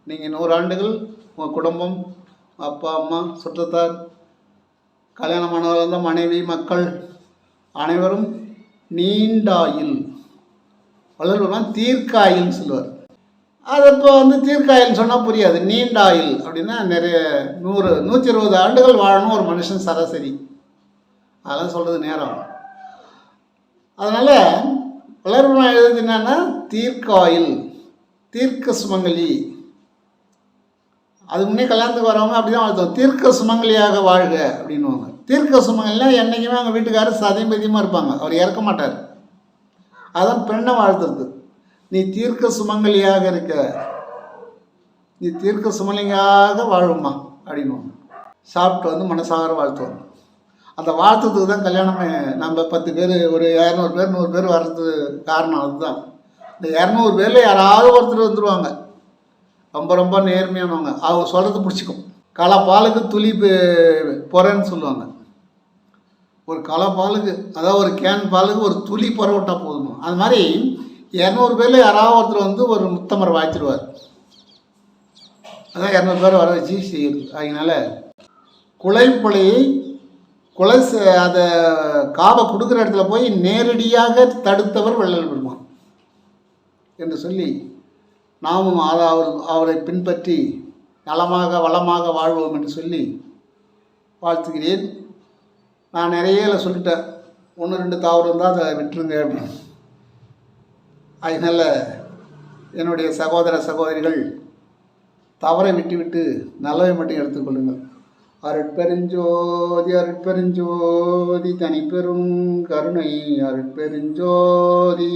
நீங்கள் 100 ஆண்டுகள் உங்கள் குடும்பம், அப்பா அம்மா, சுற்றத்தார், கல்யாணமானவர்கள் தான் மனைவி, மக்கள் அனைவரும் நீண்டாயில், வள்ளல் தீர்க்காயில்னு சொல்லுவார். அது இப்போ வந்து தீர்க்காயில்னு சொன்னால் புரியாது. நீண்டாயில் அப்படின்னா நிறைய 120 ஆண்டுகள் வாழணும் ஒரு மனுஷன் சராசரி. அதெல்லாம் சொல்கிறது நேரம். அதனால் வளர்ம எழுதுறது என்னன்னா தீர்க்காயில், தீர்க்க சுமங்கலி. அது முன்னே கல்யாணத்துக்கு வரவங்க அப்படி தான் வாழ்த்துவோம், தீர்க்க சுமங்கலியாக வாழ்க அப்படின்வாங்க. தீர்க்க சுமங்கலினா என்றைக்குமே அவங்க வீட்டுக்காரர் சதிமதியமாக இருப்பாங்க, அவர் இறக்க மாட்டார். அதான் பெண்ணை வாழ்த்துறது. நீ தீர்க்க சுமங்கலியாக இருக்க, நீ தீர்க்க சுமங்கலியாக வாழும்மா. அப்படின்வாங்க. சாப்பிட்டு வந்து மனசார வாழ்த்துவாங்க. அந்த வாழ்த்துறதுக்கு தான் கல்யாணமே. நம்ம 10 பேர், ஒரு 200 பேர் 100 பேர் வர்றதுக்கு காரணம் அதுதான். இந்த 200 பேரில் யாராவது ஒருத்தர் வந்துடுவாங்க, ரொம்ப ரொம்ப நேர்மையானவங்க. அவங்க சொல்கிறது பிடிச்சிக்கும். களை பாலுக்கு துளி பொறன்னு சொல்லுவாங்க. ஒரு களை பாலுக்கு, அதாவது ஒரு கேன் பாலுக்கு ஒரு துளி பொற விட்டால் போதுமா. அது மாதிரி 200 பேரில் யாராவது ஒருத்தர் வந்து ஒரு முத்தமரை வாழ்த்திடுவார். அதான் 200 பேர் வர வச்சு செய்யுது. அதனால் குலைப்பொலையை அதை காவை கொடுக்குற இடத்துல போய் நேரடியாக தடுத்தவர் வள்ளல் பெருமான் என்று சொல்லி நாமும் அவரை பின்பற்றி நலமாக வளமாக வாழ்வோம் என்று சொல்லி வாழ்த்துகிறேன். நான் நிறைய சொல்லிட்டேன், 1-2 தவறு இருந்தால் அதை விட்டுருங்க அப்படின்னு. அதனால் என்னுடைய சகோதர சகோதரிகள் தவறை விட்டுவிட்டு நல்லவை மட்டும் எடுத்துக்கொள்ளுங்கள். அருட்பெருஞ்சோதி அருட்பெருஞ்சோதி தனிப்பெரும் கருணை அருட்பெருஞ்சோதி.